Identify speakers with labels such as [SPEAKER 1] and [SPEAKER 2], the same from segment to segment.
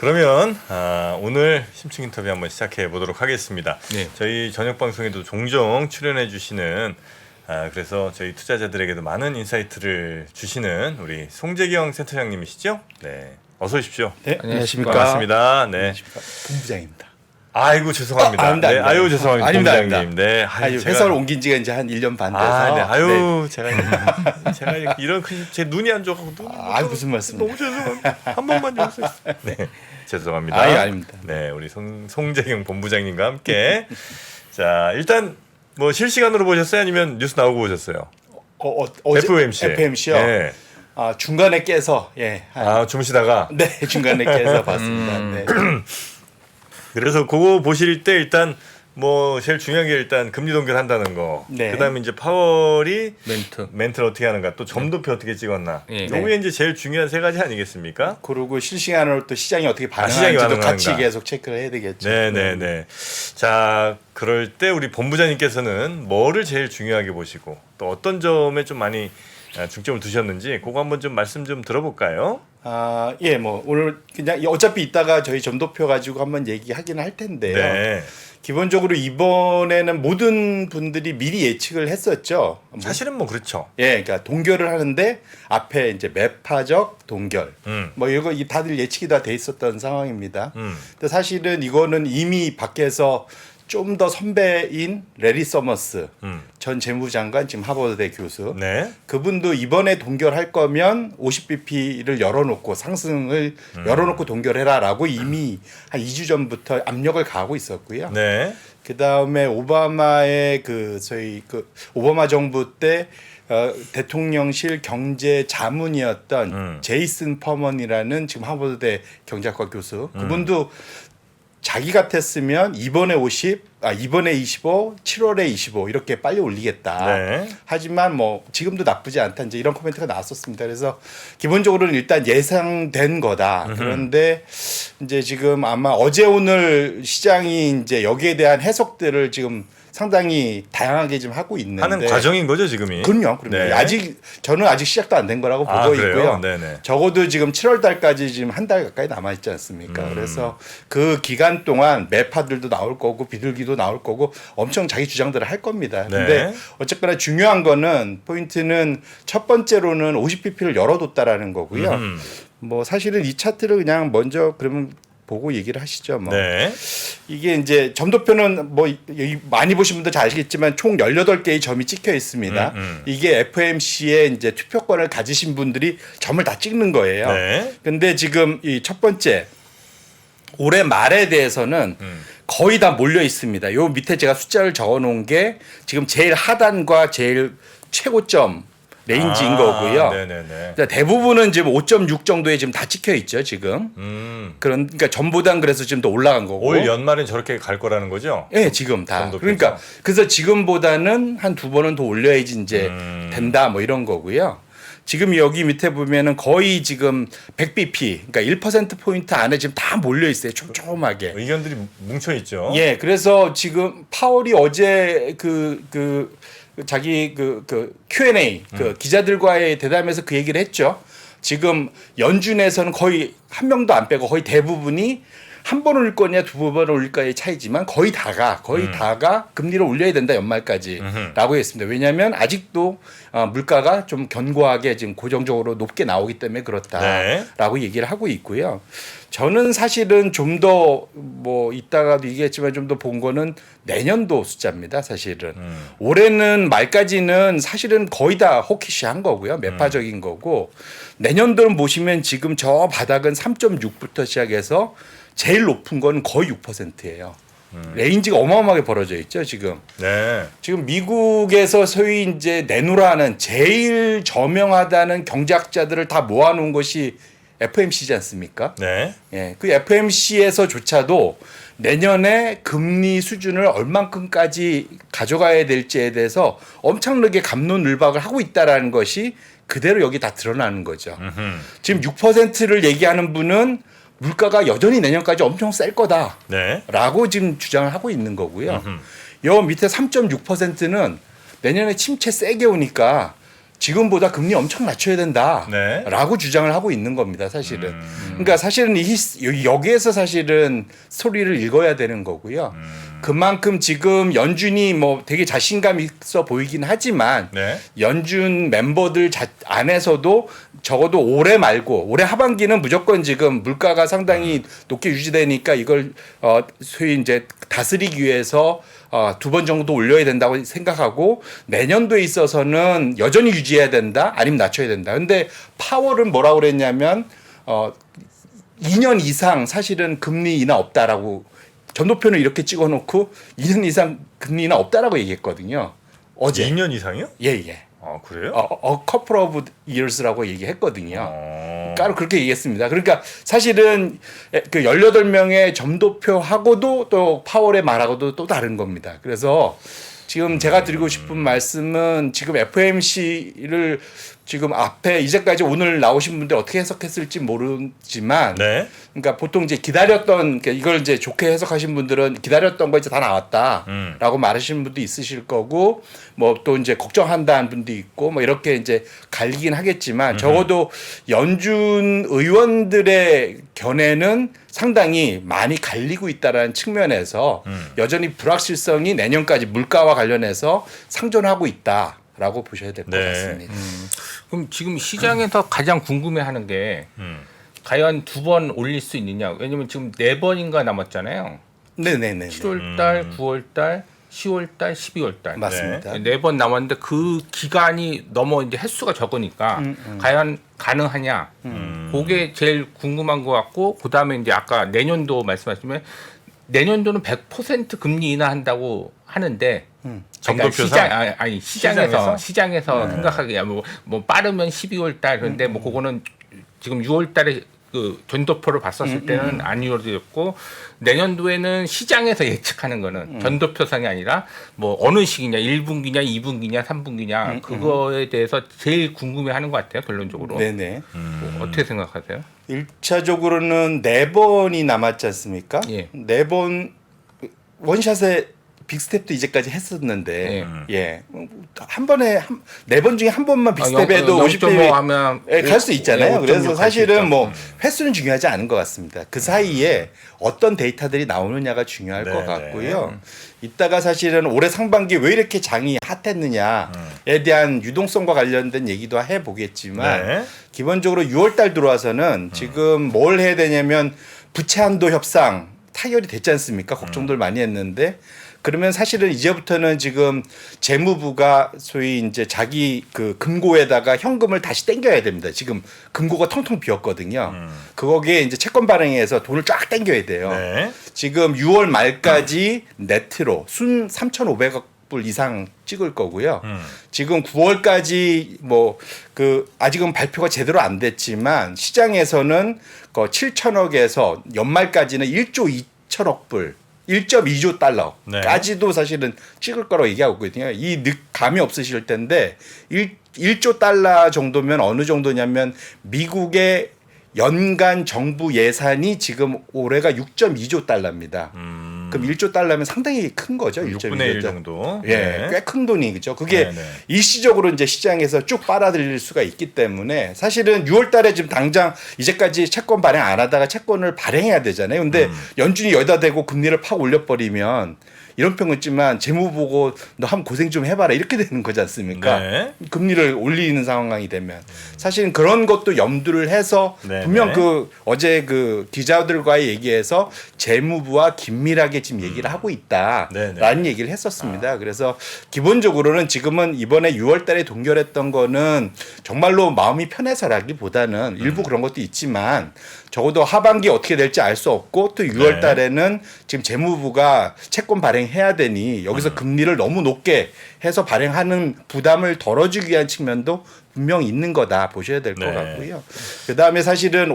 [SPEAKER 1] 그러면 오늘 심층 인터뷰 한번 시작해 보도록 하겠습니다.
[SPEAKER 2] 네.
[SPEAKER 1] 저희 저녁 방송에도 종종 출연해 주시는 그래서 저희 투자자들에게도 많은 인사이트를 주시는 우리 송재경 센터장님이시죠? 네, 어서 오십시오.
[SPEAKER 3] 네, 안녕하십니까.
[SPEAKER 1] 반갑습니다. 네.
[SPEAKER 3] 안녕하십니까. 본부장입니다.
[SPEAKER 1] 아이고 죄송합니다.
[SPEAKER 3] 아닙니다,
[SPEAKER 1] 네,
[SPEAKER 3] 아닙니다.
[SPEAKER 1] 아유 죄송합니다.
[SPEAKER 3] 아닙니다,
[SPEAKER 1] 본부장님. 네,
[SPEAKER 3] 아유, 회사를 옮긴 지가 이제 한 1년 반 돼서.
[SPEAKER 1] 네. 아유
[SPEAKER 3] 네.
[SPEAKER 1] 제가 이런 제 눈이 안 좋아서
[SPEAKER 3] 무슨 말씀이에요.
[SPEAKER 1] 너무 죄송합니다. 한 번만 용서해 주세요. 네, 죄송합니다.
[SPEAKER 3] 아유, 아닙니다.
[SPEAKER 1] 네, 우리 송재경 본부장님과 함께 자 일단 뭐 실시간으로 보셨어요? 아니면 뉴스 나오고 보셨어요?
[SPEAKER 3] 어제
[SPEAKER 1] FOMC.
[SPEAKER 3] FOMC요.
[SPEAKER 1] 네.
[SPEAKER 3] 중간에 깨서
[SPEAKER 1] 주무시다가
[SPEAKER 3] 네, 중간에 깨서 봤습니다. 네.
[SPEAKER 1] 그래서 그거 보실 때 일단 뭐 제일 중요한 게 일단 금리 동결한다는 거.
[SPEAKER 3] 네.
[SPEAKER 1] 그다음에 이제 파월이
[SPEAKER 2] 멘트를
[SPEAKER 1] 어떻게 하는가, 또 점도표 어떻게 찍었나.
[SPEAKER 2] 네.
[SPEAKER 1] 요게 이제 제일 중요한 세 가지 아니겠습니까?
[SPEAKER 3] 그리고 실시간으로 또 시장이 어떻게
[SPEAKER 1] 시장이
[SPEAKER 3] 반응하는지도 같이
[SPEAKER 1] 반응하는가.
[SPEAKER 3] 계속 체크를 해야 되겠죠.
[SPEAKER 1] 네네네. 자, 그럴 때 우리 본부장님께서는 뭐를 제일 중요하게 보시고 또 어떤 점에 좀 많이 중점을 두셨는지 그거 한번 좀 말씀 좀 들어볼까요?
[SPEAKER 3] 뭐 오늘 그냥 어차피 이따가 저희 점도표 가지고 한번 얘기하긴 할 텐데요.
[SPEAKER 1] 네.
[SPEAKER 3] 기본적으로 이번에는 모든 분들이 미리 예측을 했었죠.
[SPEAKER 1] 사실은 뭐 그렇죠.
[SPEAKER 3] 그러니까 동결을 하는데 앞에 이제 매파적 동결, 뭐 이거 다들 예측이 다 돼 있었던 상황입니다. 근데 사실은 이거는 이미 밖에서 좀 더 선배인 레리 서머스 전 재무장관, 지금 하버드대 교수,
[SPEAKER 1] 네.
[SPEAKER 3] 그분도 이번에 동결할 거면 50bp를 열어놓고 상승을 열어놓고 동결해라라고 이미 한 2주 전부터 압력을 가하고 있었고요.
[SPEAKER 1] 네.
[SPEAKER 3] 그 다음에 오바마의 오바마 정부 때 대통령실 경제 자문이었던 제이슨 퍼먼이라는 지금 하버드대 경제학과 교수, 그분도 자기 같았으면 이번에 25, 7월에 25 이렇게 빨리 올리겠다.
[SPEAKER 1] 네.
[SPEAKER 3] 하지만 뭐 지금도 나쁘지 않다. 이제 이런 코멘트가 나왔었습니다. 그래서 기본적으로는 일단 예상된 거다. 그런데 이제 지금 아마 어제 오늘 시장이 이제 여기에 대한 해석들을 지금 상당히 다양하게 지금 하고 있는데
[SPEAKER 1] 하는 과정인 거죠, 지금이.
[SPEAKER 3] 그럼요.
[SPEAKER 1] 네.
[SPEAKER 3] 저는 아직 시작도 안 된 거라고 보고
[SPEAKER 1] 그래요?
[SPEAKER 3] 있고요.
[SPEAKER 1] 네네.
[SPEAKER 3] 적어도 지금 7월 달까지 지금 한 달 가까이 남아 있지 않습니까? 그래서 그 기간 동안 매파들도 나올 거고 비둘기도 나올 거고 엄청 자기 주장들을 할 겁니다. 근데
[SPEAKER 1] 네.
[SPEAKER 3] 어쨌거나 중요한 거는 포인트는 첫 번째로는 50bp를 열어뒀다라는 거고요. 뭐 사실은 이 차트를 그냥 먼저 그러면 보고 얘기를 하시죠. 뭐.
[SPEAKER 1] 네.
[SPEAKER 3] 이게 이제 점도표는 뭐 많이 보신 분들 잘 아시겠지만 총 18개의 점이 찍혀 있습니다. 이게 FOMC에 이제 투표권을 가지신 분들이 점을 다 찍는 거예요.
[SPEAKER 1] 네.
[SPEAKER 3] 근데 지금 이 첫 번째 올해 말에 대해서는 거의 다 몰려 있습니다. 요 밑에 제가 숫자를 적어 놓은 게 지금 제일 하단과 제일 최고점 레인지인 거고요.
[SPEAKER 1] 네네네.
[SPEAKER 3] 그러니까 대부분은 지금 5.6 정도에 지금 다 찍혀 있죠, 지금. 그러니까 전보단 그래서 지금 더 올라간 거고.
[SPEAKER 1] 올 연말엔 저렇게 갈 거라는 거죠?
[SPEAKER 3] 네, 지금 다.
[SPEAKER 1] 점도표에서.
[SPEAKER 3] 그러니까 그래서 지금보다는 한 두 번은 더 올려야지 이제 된다 뭐 이런 거고요. 지금 여기 밑에 보면은 거의 지금 100bp, 그러니까 1% 포인트 안에 지금 다 몰려 있어요, 촘촘하게.
[SPEAKER 1] 의견들이 뭉쳐 있죠.
[SPEAKER 3] 예, 그래서 지금 파월이 어제 자기 Q&A 기자들과의 대담에서 그 얘기를 했죠. 지금 연준에서는 거의 한 명도 안 빼고 거의 대부분이 한 번 올릴 거냐 두 번 올릴 거냐의 차이지만 거의 다가 금리를 올려야 된다 연말까지라고 했습니다. 왜냐하면 아직도 물가가 좀 견고하게 지금 고정적으로 높게 나오기 때문에 그렇다라고 얘기를 하고 있고요. 저는 사실은 좀 더 뭐 이따가도 얘기했지만 좀 더 본 거는 내년도 숫자입니다. 사실은 올해는 말까지는 사실은 거의 다 호키시한 거고요. 매파적인 거고 내년도는 보시면 지금 저 바닥은 3.6부터 시작해서 제일 높은 건 거의 6%예요. 레인지가 어마어마하게 벌어져 있죠, 지금.
[SPEAKER 1] 네.
[SPEAKER 3] 지금 미국에서 소위 이제 내놓으라는 제일 저명하다는 경제학자들을 다 모아놓은 것이 FOMC지 않습니까?
[SPEAKER 1] 네.
[SPEAKER 3] 예, 그 FOMC에서조차도 내년에 금리 수준을 얼만큼까지 가져가야 될지에 대해서 엄청나게 갑론을박을 하고 있다라는 것이 그대로 여기 다 드러나는 거죠. 지금 6%를 얘기하는 분은 물가가 여전히 내년까지 엄청 셀 거다라고
[SPEAKER 1] 네.
[SPEAKER 3] 지금 주장을 하고 있는 거고요. 요 밑에 3.6%는 내년에 침체 세게 오니까 지금보다 금리 엄청 낮춰야
[SPEAKER 1] 네.
[SPEAKER 3] 된다라고 주장을 하고 있는 겁니다. 사실은. 그러니까 사실은 여기에서 사실은 스토리를 읽어야 되는 거고요. 그만큼 지금 연준이 뭐 되게 자신감 있어 보이긴 하지만
[SPEAKER 1] 네.
[SPEAKER 3] 연준 멤버들 안에서도 적어도 올해 말고 올해 하반기는 무조건 지금 물가가 상당히 높게 유지되니까 이걸 소위 이제 다스리기 위해서 2번 정도 올려야 된다고 생각하고 내년도에 있어서는 여전히 유지해야 된다 아니면 낮춰야 된다. 근데 파월은 뭐라고 그랬냐면 2년 이상 사실은 금리 인하 없다라고 전도표는 이렇게 찍어놓고 2년 이상 금리 인하 없다라고 얘기했거든요. 어제.
[SPEAKER 1] 2년 이상이요?
[SPEAKER 3] 예예.
[SPEAKER 1] 아 그래요?
[SPEAKER 3] couple of years라고 얘기했거든요. 까로 그렇게 얘기했습니다. 그러니까 사실은 그 18명의 점도표하고도 또 파월의 말하고도 또 다른 겁니다. 그래서 지금 제가 드리고 싶은 말씀은 지금 FOMC를 지금 앞에 이제까지 오늘 나오신 분들 어떻게 해석했을지 모르지만
[SPEAKER 1] 네.
[SPEAKER 3] 그러니까 보통 이제 기다렸던 이걸 이제 좋게 해석하신 분들은 기다렸던 거 이제 다 나왔다라고 말하시는 분도 있으실 거고 뭐 또 이제 걱정한다는 분도 있고 뭐 이렇게 이제 갈리긴 하겠지만 적어도 연준 의원들의 견해는 상당히 많이 갈리고 있다라는 측면에서 여전히 불확실성이 내년까지 물가와 관련해서 상존하고 있다라고 보셔야 될 것
[SPEAKER 1] 네.
[SPEAKER 3] 같습니다.
[SPEAKER 2] 그럼 지금 시장에서 가장 궁금해하는 게 과연 2번 올릴 수 있느냐? 왜냐면 지금 4번인가 남았잖아요.
[SPEAKER 3] 네네네.
[SPEAKER 2] 7월달, 9월달, 10월달, 12월달.
[SPEAKER 3] 맞습니다.
[SPEAKER 2] 4번 남았는데 그 기간이 너무 이제 횟수가 적으니까 과연 가능하냐? 그게 제일 궁금한 것 같고 그 다음에 이제 아까 내년도 말씀하시면 내년도는 100% 금리 인하한다고 하는데. 그러니까
[SPEAKER 1] 점도표상?
[SPEAKER 2] 시장에서 생각하기야 뭐 빠르면 12월 달 그런데 뭐 그거는 지금 6월 달에 그 전도표를 봤었을 때는 안 이루어졌고 내년도에는 시장에서 예측하는 거는 전도표상이 아니라 뭐 어느 시기냐 1분기냐 2분기냐 3분기냐 그거에 대해서 제일 궁금해하는 것 같아요 결론적으로.
[SPEAKER 3] 네네.
[SPEAKER 2] 뭐 어떻게 생각하세요?
[SPEAKER 3] 1차적으로는 4번이 남았지 않습니까?
[SPEAKER 2] 예.
[SPEAKER 3] 4번 원샷에 빅스텝도 이제까지 했었는데 한 번에 4번 중에 한 번만 빅스텝해도
[SPEAKER 2] 50대 하면
[SPEAKER 3] 갈 수 있잖아요. 그래서
[SPEAKER 2] 5.6
[SPEAKER 3] 사실은 뭐 횟수는 중요하지 않은 것 같습니다. 그 사이에 어떤 데이터들이 나오느냐가 중요할 것 같고요. 이따가 사실은 올해 상반기 왜 이렇게 장이 핫했느냐에 대한 유동성과 관련된 얘기도 해보겠지만 기본적으로 6월달 들어와서는 지금 뭘 해야 되냐면 부채 한도 협상 타결이 됐지 않습니까? 걱정들 많이 했는데 그러면 사실은 이제부터는 지금 재무부가 소위 이제 자기 그 금고에다가 현금을 다시 땡겨야 됩니다. 지금 금고가 텅텅 비었거든요. 거기에 이제 채권 발행해서 돈을 쫙 땡겨야 돼요.
[SPEAKER 1] 네.
[SPEAKER 3] 지금 6월 말까지 네트로 순 3,500억 불 이상 찍을 거고요. 지금 9월까지 뭐 그 아직은 발표가 제대로 안 됐지만 시장에서는 그 7천억에서 연말까지는 1조 2천억 불 1.2조 달러까지도 사실은 찍을 거라고 얘기하고 있거든요. 이 감이 없으실 텐데 1조 달러 정도면 어느 정도냐면 미국의 연간 정부 예산이 지금 올해가 6.2조 달러입니다. 그럼 1조 달러면 상당히 큰 거죠.
[SPEAKER 1] 6분의 1 정도.
[SPEAKER 3] 예, 꽤 큰 돈이 그죠. 그게 일시적으로 이제 시장에서 쭉 빨아들일 수가 있기 때문에 사실은 6월 달에 지금 당장 이제까지 채권 발행 안 하다가 채권을 발행해야 되잖아요. 근데 연준이 여기다 대고 금리를 팍 올려버리면 이런 평은 있지만 재무 보고 너 한번 고생 좀 해봐라 이렇게 되는 거지 않습니까?
[SPEAKER 1] 네.
[SPEAKER 3] 금리를 올리는 상황이 되면 사실은 그런 것도 염두를 해서 분명 그 어제 그 기자들과의 얘기에서 재무부와 긴밀하게 지금 얘기를 하고 있다라는 얘기를 했었습니다. 그래서 기본적으로는 지금은 이번에 6월달에 동결했던 거는 정말로 마음이 편해서라기보다는 일부 그런 것도 있지만 적어도 하반기 어떻게 될지 알 수 없고 또 6월 달에는 지금 재무부가 채권 발행해야 되니 여기서 금리를 너무 높게 해서 발행하는 부담을 덜어주기 위한 측면도 분명 있는 거다 보셔야 될 것 같고요. 그다음에 사실은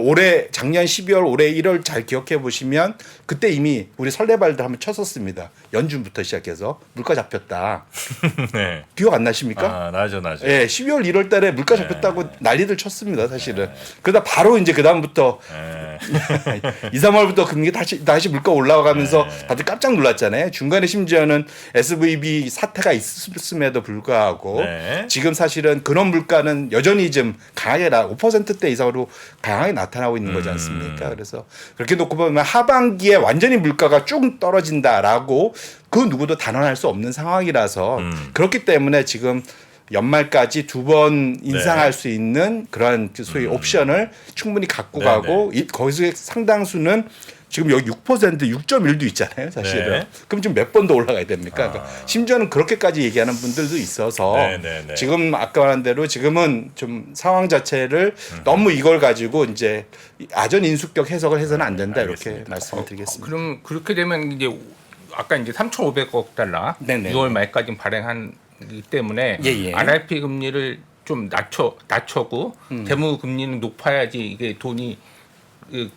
[SPEAKER 3] 작년 12월 올해 1월 잘 기억해 보시면 그때 이미 우리 설레발들 한번 쳤었습니다. 연준부터 시작해서 물가 잡혔다.
[SPEAKER 1] 네.
[SPEAKER 3] 기억 안 나십니까?
[SPEAKER 1] 아, 나죠.
[SPEAKER 3] 예, 12월 1월 달에 물가 잡혔다고 난리들 쳤습니다, 사실은. 그러다 바로 이제 그다음부터 2, 3월부터 금리가 다시 물가 올라가면서
[SPEAKER 1] 네.
[SPEAKER 3] 다들 깜짝 놀랐잖아요. 중간에 심지어는 SVB 사태가 있음에도 불구하고
[SPEAKER 1] 네.
[SPEAKER 3] 지금 사실은 근원 물가는 여전히 좀 강하게 5%대 이상으로 강하게 나타나고 있는 거지 않습니까? 그래서 그렇게 놓고 보면 하반기에 완전히 물가가 쭉 떨어진다라고 그 누구도 단언할 수 없는 상황이라서 그렇기 때문에 지금 연말까지 2번 인상할
[SPEAKER 1] 네.
[SPEAKER 3] 수 있는 그런 소위 옵션을 충분히 갖고
[SPEAKER 1] 네,
[SPEAKER 3] 가고 거기서 상당수는 지금 여기 6%, 6.1도 있잖아요, 사실은.
[SPEAKER 1] 네.
[SPEAKER 3] 그럼 지금 몇 번 더 올라가야 됩니까? 그러니까 심지어는 그렇게까지 얘기하는 분들도 있어서
[SPEAKER 1] 네.
[SPEAKER 3] 지금 아까 말한 대로 지금은 좀 상황 자체를 너무 이걸 가지고 이제 아전 인수격 해석을 해서는 안 된다 이렇게
[SPEAKER 1] 알겠습니다.
[SPEAKER 3] 말씀을 드리겠습니다.
[SPEAKER 2] 그럼 그렇게 되면 이제 아까 이제 3,500억 달러
[SPEAKER 3] 네네.
[SPEAKER 2] 6월 말까지 발행하기 때문에
[SPEAKER 3] 예.
[SPEAKER 2] RRP 금리를 좀 낮춰고 재무 금리는 높아야지 이게 돈이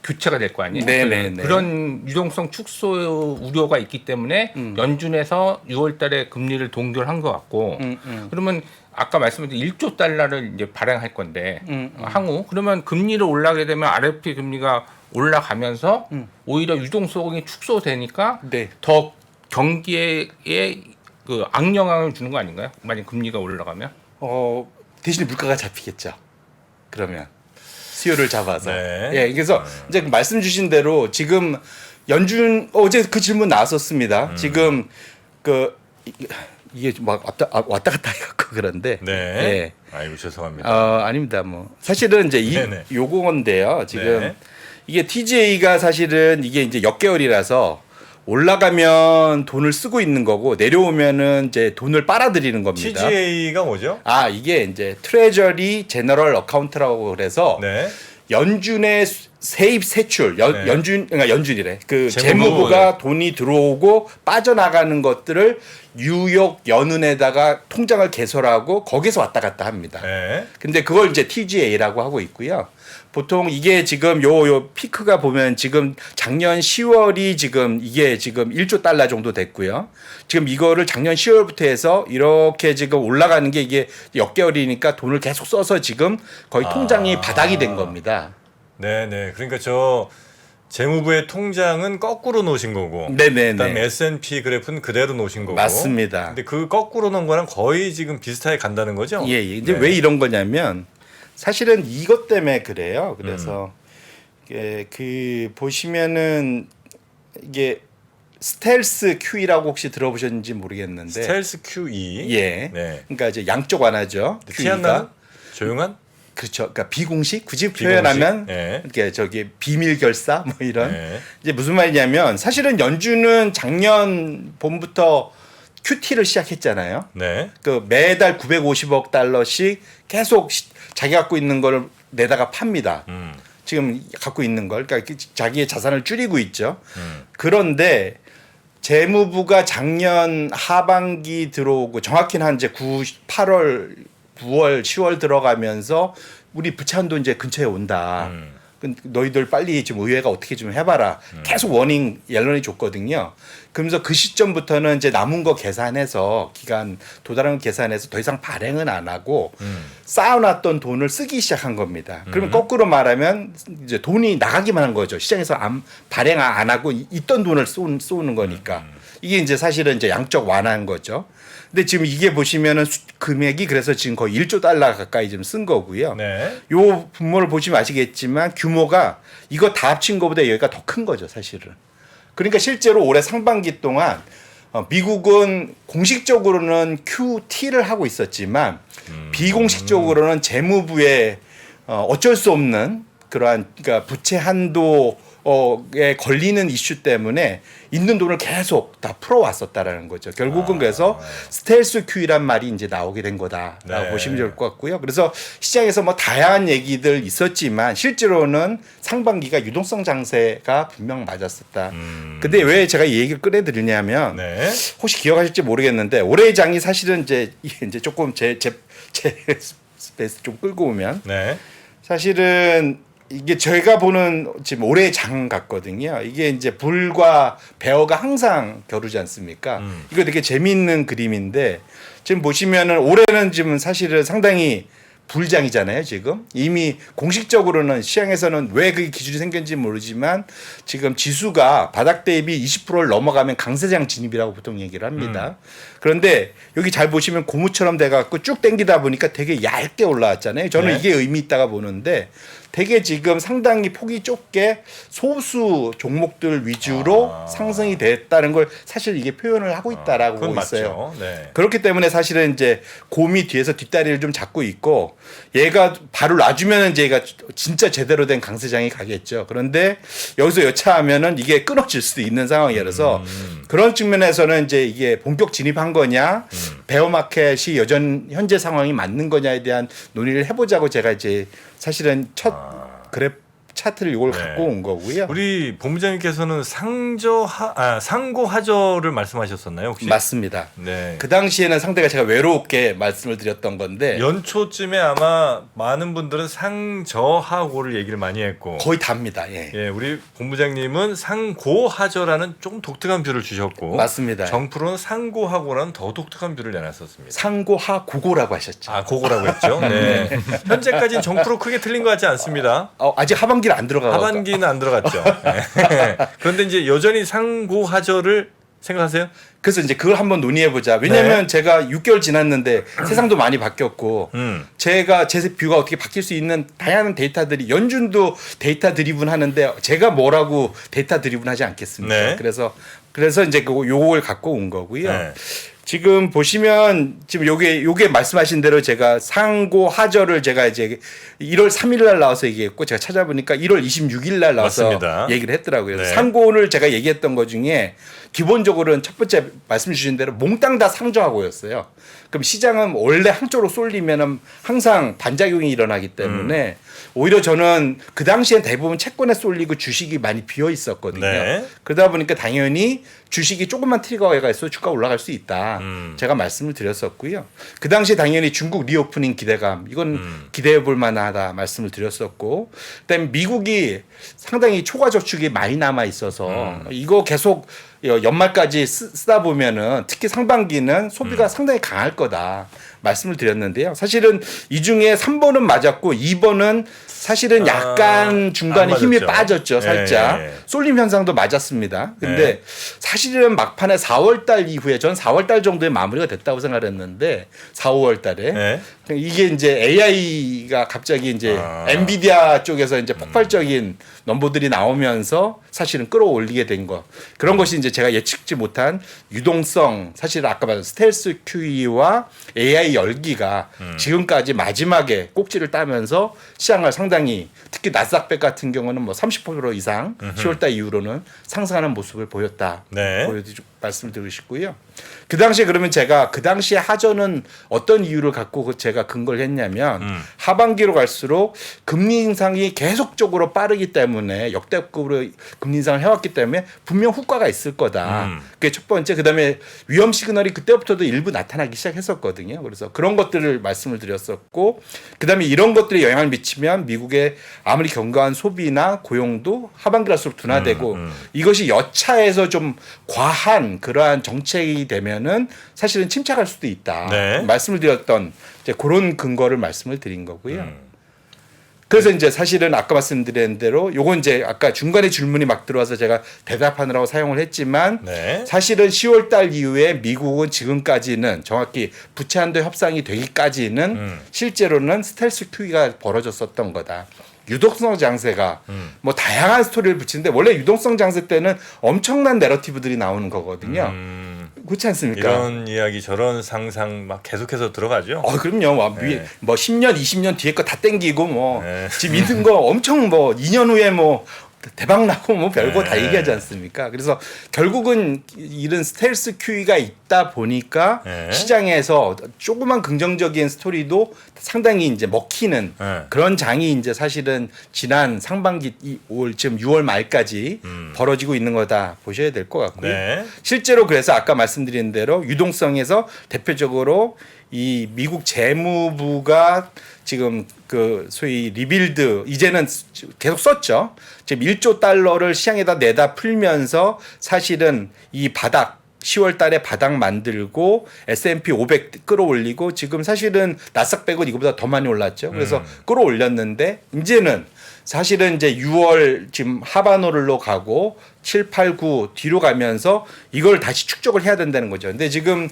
[SPEAKER 2] 교체가 될 거 아니에요.
[SPEAKER 3] 네네네.
[SPEAKER 2] 그런 유동성 축소 우려가 있기 때문에 연준에서 6월달에 금리를 동결한 것 같고 그러면 아까 말씀드린 1조 달러를 이제 발행할 건데 향후 그러면 금리를 올라가게 되면 RRP 금리가 올라가면서 오히려 유동성이 축소되니까
[SPEAKER 3] 네.
[SPEAKER 2] 더 경기에 그 악영향을 주는 거 아닌가요? 만약 금리가 올라가면?
[SPEAKER 3] 대신에 물가가 잡히겠죠. 그러면 수요를 잡아서.
[SPEAKER 1] 네.
[SPEAKER 3] 예, 그래서 이제 말씀 주신 대로 지금 연준 어제 그 질문 나왔었습니다. 지금 이게 막 왔다 갔다 해갖고 그런데.
[SPEAKER 1] 네.
[SPEAKER 3] 예.
[SPEAKER 1] 아이고 죄송합니다.
[SPEAKER 3] 아닙니다. 뭐 사실은 이제
[SPEAKER 1] 네네.
[SPEAKER 3] 요건데요. 지금
[SPEAKER 1] 네.
[SPEAKER 3] 이게 TGA가 사실은 이게 이제 역계열이라서 올라가면 돈을 쓰고 있는 거고 내려오면은 이제 돈을 빨아들이는 겁니다.
[SPEAKER 1] TGA가 뭐죠?
[SPEAKER 3] 이게 이제 트레저리 제너럴 어카운트라고 그래서
[SPEAKER 1] 네.
[SPEAKER 3] 연준의 세입 세출
[SPEAKER 1] 네.
[SPEAKER 3] 그러니까 연준이래. 그
[SPEAKER 1] 재무부.
[SPEAKER 3] 재무부가 돈이 들어오고 빠져나가는 것들을 뉴욕 연은에다가 통장을 개설하고 거기서 왔다 갔다 합니다.
[SPEAKER 1] 네.
[SPEAKER 3] 근데 그걸 이제 TGA라고 하고 있고요. 보통 이게 지금 요 피크가 보면 지금 작년 10월이 지금 이게 지금 1조 달러 정도 됐고요. 지금 이거를 작년 10월부터 해서 이렇게 지금 올라가는 게 이게 역계열이니까 돈을 계속 써서 지금 거의 통장이 바닥이 된 겁니다.
[SPEAKER 1] 네네. 그러니까 저 재무부의 통장은 거꾸로 놓으신 거고,
[SPEAKER 3] 네네네.
[SPEAKER 1] 그다음에 S&P 그래프는 그대로 놓으신 거고.
[SPEAKER 3] 맞습니다.
[SPEAKER 1] 근데 그 거꾸로 놓은 거랑 거의 지금 비슷하게 간다는 거죠?
[SPEAKER 3] 예, 예. 이제
[SPEAKER 1] 네.
[SPEAKER 3] 왜 이런 거냐면 사실은 이것 때문에 그래요. 그래서 이게 그 보시면은 이게 스텔스 QE라고 혹시 들어보셨는지 모르겠는데.
[SPEAKER 1] 스텔스 QE.
[SPEAKER 3] 예.
[SPEAKER 1] 네.
[SPEAKER 3] 그러니까 이제 양쪽 완화죠.
[SPEAKER 1] 티안나는 조용한?
[SPEAKER 3] 그렇죠. 그러니까 비공식 굳이
[SPEAKER 1] 비공식?
[SPEAKER 3] 표현하면
[SPEAKER 1] 예.
[SPEAKER 3] 이렇게 저기 비밀 결사 뭐 이런
[SPEAKER 1] 네.
[SPEAKER 3] 이제 무슨 말이냐면 사실은 연준은 작년 봄부터 QT를 시작했잖아요.
[SPEAKER 1] 네.
[SPEAKER 3] 그 매달 950억 달러씩 계속 자기 갖고 있는 걸 내다가 팝니다. 지금 갖고 있는 걸 그러니까 자기의 자산을 줄이고 있죠. 그런데 재무부가 작년 하반기 들어오고 정확히는 한 이제 8월 9월 10월 들어가면서 우리 부채 한도 이제 근처에 온다. 너희들 빨리 지금 의회가 어떻게 좀 해봐라. 계속 워닝 옐런이 줬거든요. 그러면서 그 시점부터는 이제 남은 거 계산해서 기간 도달한 거 계산해서 더 이상 발행은 안 하고 쌓아놨던 돈을 쓰기 시작한 겁니다. 그러면 거꾸로 말하면 이제 돈이 나가기만 한 거죠. 시장에서 발행 안 하고 있던 돈을 쏘는 거니까. 이게 이제 사실은 이제 양적 완화한 거죠. 근데 지금 이게 보시면은 금액이 그래서 지금 거의 1조 달러 가까이 좀 쓴 거고요.
[SPEAKER 1] 네.
[SPEAKER 3] 요 분모를 보시면 아시겠지만 규모가 이거 다 합친 것보다 여기가 더 큰 거죠, 사실은. 그러니까 실제로 올해 상반기 동안 미국은 공식적으로는 QT를 하고 있었지만 비공식적으로는 재무부에 어쩔 수 없는 그러한 그러니까 부채 한도에 걸리는 이슈 때문에 있는 돈을 계속 다 풀어왔었다라는 거죠. 결국은 그래서 스텔스 QE란 말이 이제 나오게 된 거다라고
[SPEAKER 1] 네.
[SPEAKER 3] 보시면 좋을 것 같고요. 그래서 시장에서 뭐 다양한 얘기들 있었지만 실제로는 상반기가 유동성 장세가 분명 맞았었다. 근데 왜 제가 이 얘기를 꺼내드리냐면
[SPEAKER 1] 네.
[SPEAKER 3] 혹시 기억하실지 모르겠는데 올해 장이 사실은 이제 조금 제 스페이스 좀 끌고 오면
[SPEAKER 1] 네.
[SPEAKER 3] 사실은 이게 저희가 보는 지금 올해 장 같거든요. 이게 이제 불과 베어가 항상 겨루지 않습니까? 이거 되게 재미있는 그림인데 지금 보시면은 올해는 지금 사실은 상당히 불장이잖아요, 지금. 이미 공식적으로는 시장에서는 왜 그게 기준이 생겼는지 모르지만 지금 지수가 바닥 대비 20%를 넘어가면 강세장 진입이라고 보통 얘기를 합니다. 그런데 여기 잘 보시면 고무처럼 돼갖고 쭉 당기다 보니까 되게 얇게 올라왔잖아요. 저는
[SPEAKER 1] 네.
[SPEAKER 3] 이게 의미 있다가 보는데 되게 지금 상당히 폭이 좁게 소수 종목들 위주로 상승이 됐다는 걸 사실 이게 표현을 하고 있다라고
[SPEAKER 1] 그건
[SPEAKER 3] 보고 있어요.
[SPEAKER 1] 맞죠. 네.
[SPEAKER 3] 그렇기 때문에 사실은 이제 곰이 뒤에서 뒷다리를 좀 잡고 있고 얘가 바로 놔주면은 이제 얘가 진짜 제대로 된 강세장이 가겠죠. 그런데 여기서 여차하면은 이게 끊어질 수도 있는 상황이라서 그런 측면에서는 이제 이게 본격 진입한 거냐 베어마켓이 현재 상황이 맞는 거냐에 대한 논의를 해보자고 제가 이제 사실은 첫 그래프 차트를 이걸
[SPEAKER 1] 네.
[SPEAKER 3] 갖고 온 거고요.
[SPEAKER 1] 우리 본부장님께서는 상고하저를 말씀하셨었나요 혹시?
[SPEAKER 3] 맞습니다.
[SPEAKER 1] 네.
[SPEAKER 3] 그 당시에는 상대가 제가 외롭게 말씀을 드렸던 건데
[SPEAKER 1] 연초쯤에 아마 많은 분들은 상저하고를 얘기를 많이 했고
[SPEAKER 3] 거의 답니다. 예.
[SPEAKER 1] 예, 우리 본부장님은 상고하저라는 조금 독특한 뷰를 주셨고
[SPEAKER 3] 맞습니다.
[SPEAKER 1] 정프로는 상고하고라는 더 독특한 뷰를 내놨었습니다.
[SPEAKER 3] 상고하 고고라고 하셨죠.
[SPEAKER 1] 아, 그거라고 했죠. 네. 현재까지는 정프로 크게 틀린 것 같지 않습니다.
[SPEAKER 3] 아직 하반기를 안 들어가고
[SPEAKER 1] 하반기는 안 들어갔죠. 네. 그런데 이제 여전히 상고하저를 생각하세요?
[SPEAKER 3] 그래서 이제 그걸 한번 논의해 보자. 왜냐하면 제가 6개월 지났는데 세상도 많이 바뀌었고 제가 제 뷰가 어떻게 바뀔 수 있는 다양한 데이터들이 연준도 데이터 드리븐 하는데 제가 뭐라고 데이터 드리븐 하지 않겠습니까?
[SPEAKER 1] 네.
[SPEAKER 3] 그래서 이제 요걸 갖고 온 거고요.
[SPEAKER 1] 네.
[SPEAKER 3] 지금 보시면 지금 요게 말씀하신 대로 제가 상고 하저를 제가 이제 1월 3일 날 나와서 얘기했고 제가 찾아보니까 1월 26일 날 나와서
[SPEAKER 1] 맞습니다.
[SPEAKER 3] 얘기를 했더라고요.
[SPEAKER 1] 네.
[SPEAKER 3] 상고를 제가 얘기했던 것 중에 기본적으로는 첫 번째 말씀 주신 대로 몽땅 다 상저하고였어요. 그럼 시장은 원래 한쪽으로 쏠리면은 항상 반작용이 일어나기 때문에 오히려 저는 그 당시엔 대부분 채권에 쏠리고 주식이 많이 비어 있었거든요.
[SPEAKER 1] 네.
[SPEAKER 3] 그러다 보니까 당연히 주식이 조금만 트리거가 있어 주가 올라갈 수 있다. 제가 말씀을 드렸었고요. 그 당시 당연히 중국 리오프닝 기대감 이건 기대해 볼 만하다 말씀을 드렸었고, 그다음에 미국이 상당히 초과 저축이 많이 남아 있어서 이거 계속 연말까지 쓰다 보면은 특히 상반기는 소비가 상당히 강할 거다 말씀을 드렸는데요. 사실은 이 중에 3번은 맞았고 2번은 사실은 약간 중간에
[SPEAKER 1] 안
[SPEAKER 3] 힘이
[SPEAKER 1] 맞았죠.
[SPEAKER 3] 빠졌죠. 살짝.
[SPEAKER 1] 예, 예.
[SPEAKER 3] 쏠림 현상도 맞았습니다. 근데
[SPEAKER 1] 네.
[SPEAKER 3] 사실은 막판에 4월 달 이후에 전 4월 달 정도에 마무리가 됐다고 생각했는데 4, 5월 달에
[SPEAKER 1] 네.
[SPEAKER 3] 이게 이제 AI가 갑자기 이제 엔비디아 쪽에서 이제 폭발적인 넘버들이 나오면서 사실은 끌어올리게 된 거. 그런 것이 이제 제가 예측지 못한 유동성, 사실 아까 말한 스텔스 QE와 AI 열기가 지금까지 마지막에 꼭지를 따면서 시장을 상당히 특히 나스닥백 같은 경우는 뭐 30% 이상 10월달 이후로는 상승하는 모습을 보였다.
[SPEAKER 1] 네.
[SPEAKER 3] 말씀을 드리고 싶고요. 그 당시에 그러면 제가 그 당시에 하저는 어떤 이유를 갖고 제가 근거를 했냐면 하반기로 갈수록 금리 인상이 계속적으로 빠르기 때문에 역대급으로 금리 인상을 해왔기 때문에 분명 효과가 있을 거다. 그게 첫 번째. 그다음에 위험 시그널이 그때부터도 일부 나타나기 시작했었거든요. 그래서 그런 것들을 말씀을 드렸었고, 그다음에 이런 것들이 영향을 미치면 미국의 아무리 견고한 소비나 고용도 하반기 갈수록 둔화되고 이것이 여차해서 좀 과한 그러한 정책이 되면은 사실은 침착할 수도 있다.
[SPEAKER 1] 네.
[SPEAKER 3] 말씀을 드렸던 이제 그런 근거를 말씀을 드린 거고요. 그래서 이제 사실은 아까 말씀드린 대로 요건 이제 아까 중간에 질문이 막 들어와서 제가 대답하느라고 사용을 했지만
[SPEAKER 1] 네.
[SPEAKER 3] 사실은 10월 달 이후에 미국은 지금까지는 정확히 부채 한도 협상이 되기까지는 실제로는 스텔스 QE가 벌어졌었던 거다. 유동성 장세가 뭐 다양한 스토리를 붙이는데 원래 유동성 장세 때는 엄청난 내러티브들이 나오는 거거든요. 그렇지 않습니까?
[SPEAKER 1] 이런 이야기 저런 상상 막 계속해서 들어가죠.
[SPEAKER 3] 그럼요.
[SPEAKER 1] 네.
[SPEAKER 3] 뭐 10년, 20년 뒤에 거 다 땡기고 뭐
[SPEAKER 1] 네.
[SPEAKER 3] 지금 있는 거 엄청 뭐 2년 후에 뭐 대박 나고 뭐 별거 다
[SPEAKER 1] 네.
[SPEAKER 3] 얘기하지 않습니까? 그래서 결국은 이런 스텔스 QE가 있다 보니까
[SPEAKER 1] 네.
[SPEAKER 3] 시장에서 조그만 긍정적인 스토리도 상당히 이제 먹히는
[SPEAKER 1] 네.
[SPEAKER 3] 그런 장이 이제 사실은 지난 상반기 올 지금 6월 말까지 벌어지고 있는 거다 보셔야 될 것 같고요.
[SPEAKER 1] 네.
[SPEAKER 3] 실제로 그래서 아까 말씀드린 대로 유동성에서 대표적으로 이 미국 재무부가 지금 그 소위 리빌드 이제는 계속 썼죠. 지금 1조 달러를 시장에다 내다 풀면서 사실은 이 바닥 10월 달에 바닥 만들고 S&P 500 끌어올리고 지금 사실은 나스닥 100은 이거보다 더 많이 올랐죠. 그래서 끌어올렸는데 이제는 사실은 이제 6월 지금 하반호를로 가고 7, 8, 9 뒤로 가면서 이걸 다시 축적을 해야 된다는 거죠. 근데 지금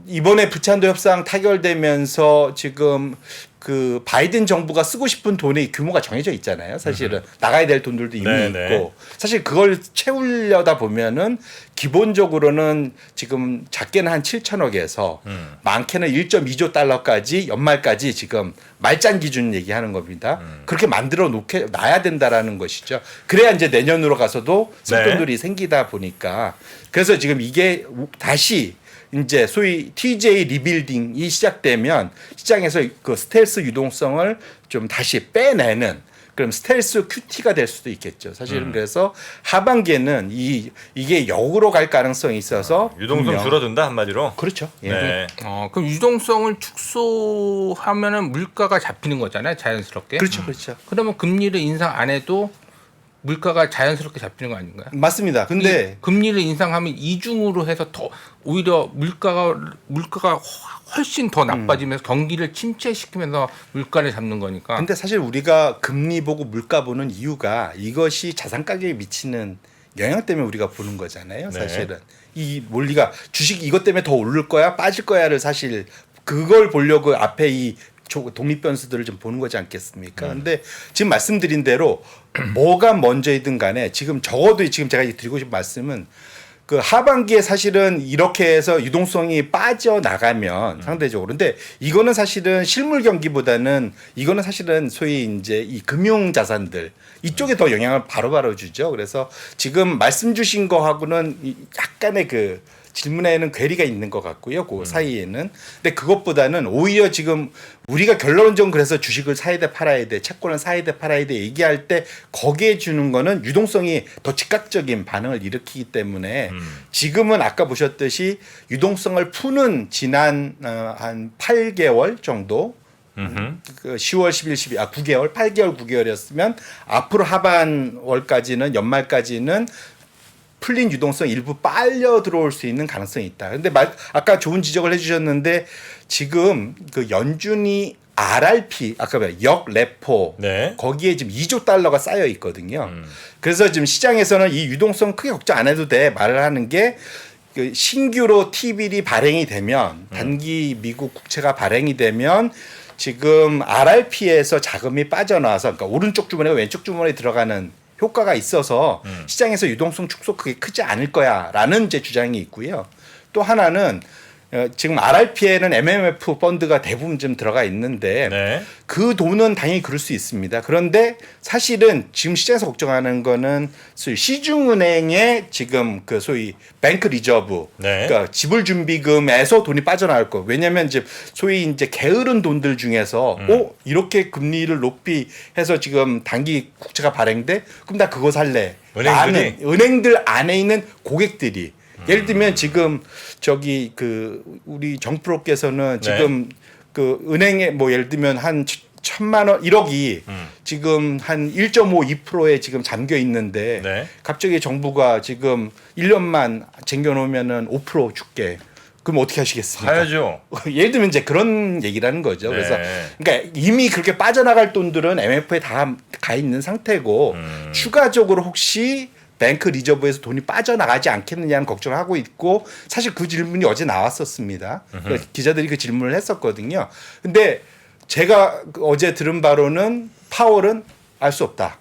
[SPEAKER 3] 이번에 부찬도 협상 타결되면서 지금 그 바이든 정부가 쓰고 싶은 돈의 규모가 정해져 있잖아요. 사실은 나가야 될 돈들도 이미
[SPEAKER 1] 네네.
[SPEAKER 3] 있고 사실 그걸 채우려다 보면은 기본적으로는 지금 작게는 한 7천억에서 많게는 1.2조 달러까지 연말까지 지금 말짱 기준 얘기하는 겁니다. 그렇게 만들어 놔야 된다라는 것이죠. 그래야 이제 내년으로 가서도 쓸
[SPEAKER 1] 네.
[SPEAKER 3] 돈들이 생기다 보니까 그래서 지금 이게 다시 이제 소위 TJ 리빌딩이 시작되면 시장에서 그 스텔스 유동성을 좀 다시 빼내는 그럼 스텔스 QT가 될 수도 있겠죠. 사실은 그래서 하반기에는 이게 역으로 갈 가능성이 있어서
[SPEAKER 1] 유동성 줄어든다 한마디로.
[SPEAKER 3] 그렇죠. 예.
[SPEAKER 1] 네.
[SPEAKER 2] 그럼 유동성을 축소하면은 물가가 잡히는 거잖아요, 자연스럽게.
[SPEAKER 3] 그렇죠, 그렇죠.
[SPEAKER 2] 그러면 금리를 인상 안 해도 물가가 자연스럽게 잡히는 거 아닌가요?
[SPEAKER 3] 맞습니다. 근데
[SPEAKER 2] 금리를 인상하면 이중으로 해서 더 오히려 물가가 훨씬 더 나빠지면서 경기를 침체시키면서 물가를 잡는 거니까.
[SPEAKER 3] 근데 사실 우리가 금리 보고 물가 보는 이유가 이것이 자산 가격에 미치는 영향 때문에 우리가 보는 거잖아요. 사실은 이 논리가 주식 이것 때문에 더 오를 거야 빠질 거야를 사실 그걸 보려고 앞에 이 독립 변수들을 좀 보는 거지 않겠습니까? 근데 지금 말씀드린 대로 뭐가 먼저이든 간에 지금 적어도 지금 제가 드리고 싶은 말씀은 그 하반기에 사실은 이렇게 해서 유동성이 빠져나가면 상대적으로 근데 이거는 사실은 실물 경기보다는 이거는 사실은 소위 이제 이 금융 자산들 이쪽에 더 영향을 바로바로 주죠. 그래서 지금 말씀 주신 거하고는 약간의 그 질문에는 괴리가 있는 것 같고요. 그 사이에는. 근데 그것보다는 오히려 지금 우리가 결론적으로 그래서 주식을 사야 돼 팔아야 돼 채권을 사야 돼 팔아야 돼 얘기할 때 거기에 주는 거는 유동성이 더 즉각적인 반응을 일으키기 때문에 지금은 아까 보셨듯이 유동성을 푸는 지난 한 8개월 정도 그 10월, 11, 12, 9개월, 8개월, 9개월이었으면 앞으로 하반월까지는 연말까지는 풀린 유동성 일부 빨려 들어올 수 있는 가능성이 있다. 근데 아까 좋은 지적을 해주셨는데 지금 그 연준이 RRP 아까 역 레포
[SPEAKER 1] 네.
[SPEAKER 3] 거기에 지금 2조 달러가 쌓여 있거든요. 그래서 지금 시장에서는 이 유동성 크게 걱정 안 해도 돼 말을 하는 게 그 신규로 T빌이 발행이 되면 단기 미국 국채가 발행이 되면 지금 RRP에서 자금이 빠져나와서 그러니까 오른쪽 주머니가 왼쪽 주머니에 들어가는 효과가 있어서 시장에서 유동성 축소 크게 크지 않을 거야라는 제 주장이 있고요. 또 하나는 지금 RRP에는 MMF 펀드가 대부분 좀 들어가 있는데
[SPEAKER 1] 네.
[SPEAKER 3] 그 돈은 당연히 그럴 수 있습니다. 그런데 사실은 지금 시장에서 걱정하는 거는 시중은행의 지금 그 소위 뱅크 리저브,
[SPEAKER 1] 네.
[SPEAKER 3] 그러니까 지불 준비금에서 돈이 빠져나올 거. 왜냐하면 이제 소위 이제 게으른 돈들 중에서 이렇게 금리를 높이 해서 지금 단기 국채가 발행돼, 그럼 나 그거 살래.
[SPEAKER 1] 은행들이?
[SPEAKER 3] 은행들 안에 있는 고객들이. 예를 들면 지금 저기 그 우리 정프로께서는 지금 그 은행에 뭐 예를 들면 한 1,000만 원 1억이 지금 한 1.52%에 지금 잠겨 있는데
[SPEAKER 1] 네.
[SPEAKER 3] 갑자기 정부가 지금 1년만 쟁겨 놓으면은 5% 줄게. 그럼 어떻게 하시겠습니까?
[SPEAKER 1] 가야죠.
[SPEAKER 3] 예를 들면 이제 그런 얘기라는 거죠.
[SPEAKER 1] 네.
[SPEAKER 3] 그래서 그러니까 이미 그렇게 빠져나갈 돈들은 MF에 다 가 있는 상태고 추가적으로 혹시 뱅크 리저브에서 돈이 빠져나가지 않겠느냐는 걱정을 하고 있고 사실 그 질문이 어제 나왔었습니다. 기자들이 그 질문을 했었거든요. 근데 제가 어제 들은 바로는 파월은 알 수 없다.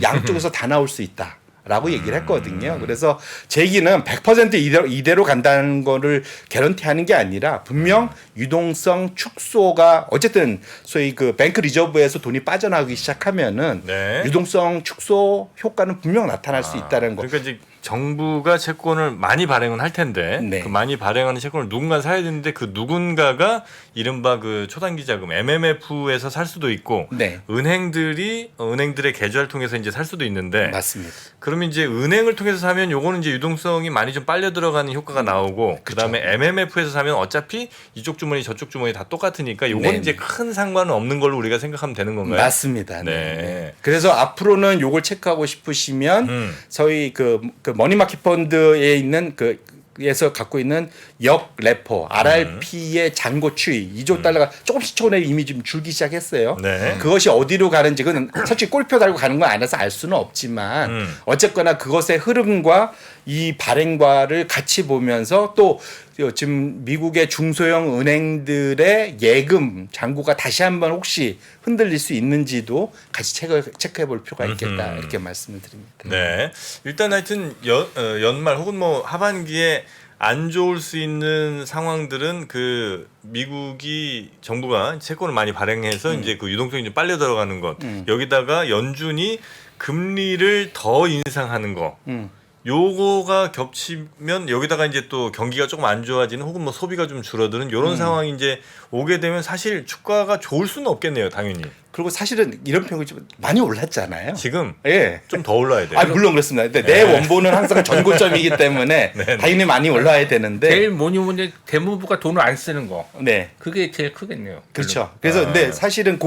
[SPEAKER 3] 양쪽에서 다 나올 수 있다. 라고 얘기를 했거든요. 그래서 제 얘기는 100% 이대로 간다는 거를 개런티하는 게 아니라 분명 유동성 축소가 어쨌든 소위 그 뱅크 리저브에서 돈이 빠져나가기 시작하면은
[SPEAKER 1] 네.
[SPEAKER 3] 유동성 축소 효과는 분명 나타날 수 있다는 거.
[SPEAKER 1] 그러니까 이제 정부가 채권을 많이 발행은 할 텐데
[SPEAKER 3] 네.
[SPEAKER 1] 그 많이 발행하는 채권을 누군가 사야 되는데 그 누군가가 이른바 그 초단기 자금 MMF에서 살 수도 있고
[SPEAKER 3] 네.
[SPEAKER 1] 은행들의 계좌를 통해서 이제 살 수도 있는데
[SPEAKER 3] 맞습니다.
[SPEAKER 1] 그러면 이제 은행을 통해서 사면 요거는 이제 유동성이 많이 좀 빨려 들어가는 효과가 나오고 그다음에 MMF에서 사면 어차피 이쪽 주머니 저쪽 주머니 다 똑같으니까 요거는
[SPEAKER 3] 네.
[SPEAKER 1] 이제 큰 상관은 없는 걸로 우리가 생각하면 되는 건가요?
[SPEAKER 3] 맞습니다.
[SPEAKER 1] 네.
[SPEAKER 3] 네. 그래서 앞으로는 요걸 체크하고 싶으시면 저희 그 그 머니마켓 펀드에 있는 에서 갖고 있는 역 레포 RRP의 잔고 추이 2조 달러가 조금씩 이미 좀 줄기 시작했어요.
[SPEAKER 1] 네.
[SPEAKER 3] 그것이 어디로 가는지 그건 솔직히 꼬리표 달고 가는 건 아니라서 알 수는 없지만 어쨌거나 그것의 흐름과 이 발행과를 같이 보면서 또 지금 미국의 중소형 은행들의 예금 잔고가 다시 한번 혹시 흔들릴 수 있는지도 같이 체크해 볼 필요가 있겠다 이렇게 말씀을 드립니다.
[SPEAKER 1] 네. 일단 하여튼 연말 혹은 뭐 하반기에 안 좋을 수 있는 상황들은 그 미국이 정부가 채권을 많이 발행해서 이제 그 유동성이 좀 빨려 들어가는 것 여기다가 연준이 금리를 더 인상하는 거 요거가 겹치면 여기다가 이제 또 경기가 조금 안 좋아지는 혹은 뭐 소비가 좀 줄어드는 이런 상황이 이제 오게 되면 사실 주가가 좋을 수는 없겠네요, 당연히.
[SPEAKER 3] 그리고 사실은 이런 평이 좀 많이 올랐잖아요.
[SPEAKER 1] 지금
[SPEAKER 3] 예.
[SPEAKER 1] 좀 더 올라야 돼요.
[SPEAKER 3] 아, 물론 그렇습니다. 근데 내 원본은 항상 전고점이기 때문에 당연히 많이 올라야 되는데.
[SPEAKER 2] 제일 뭐니 대무부가 돈을 안 쓰는 거.
[SPEAKER 3] 네.
[SPEAKER 2] 그게 제일 크겠네요.
[SPEAKER 3] 그렇죠. 그래서 근데 사실은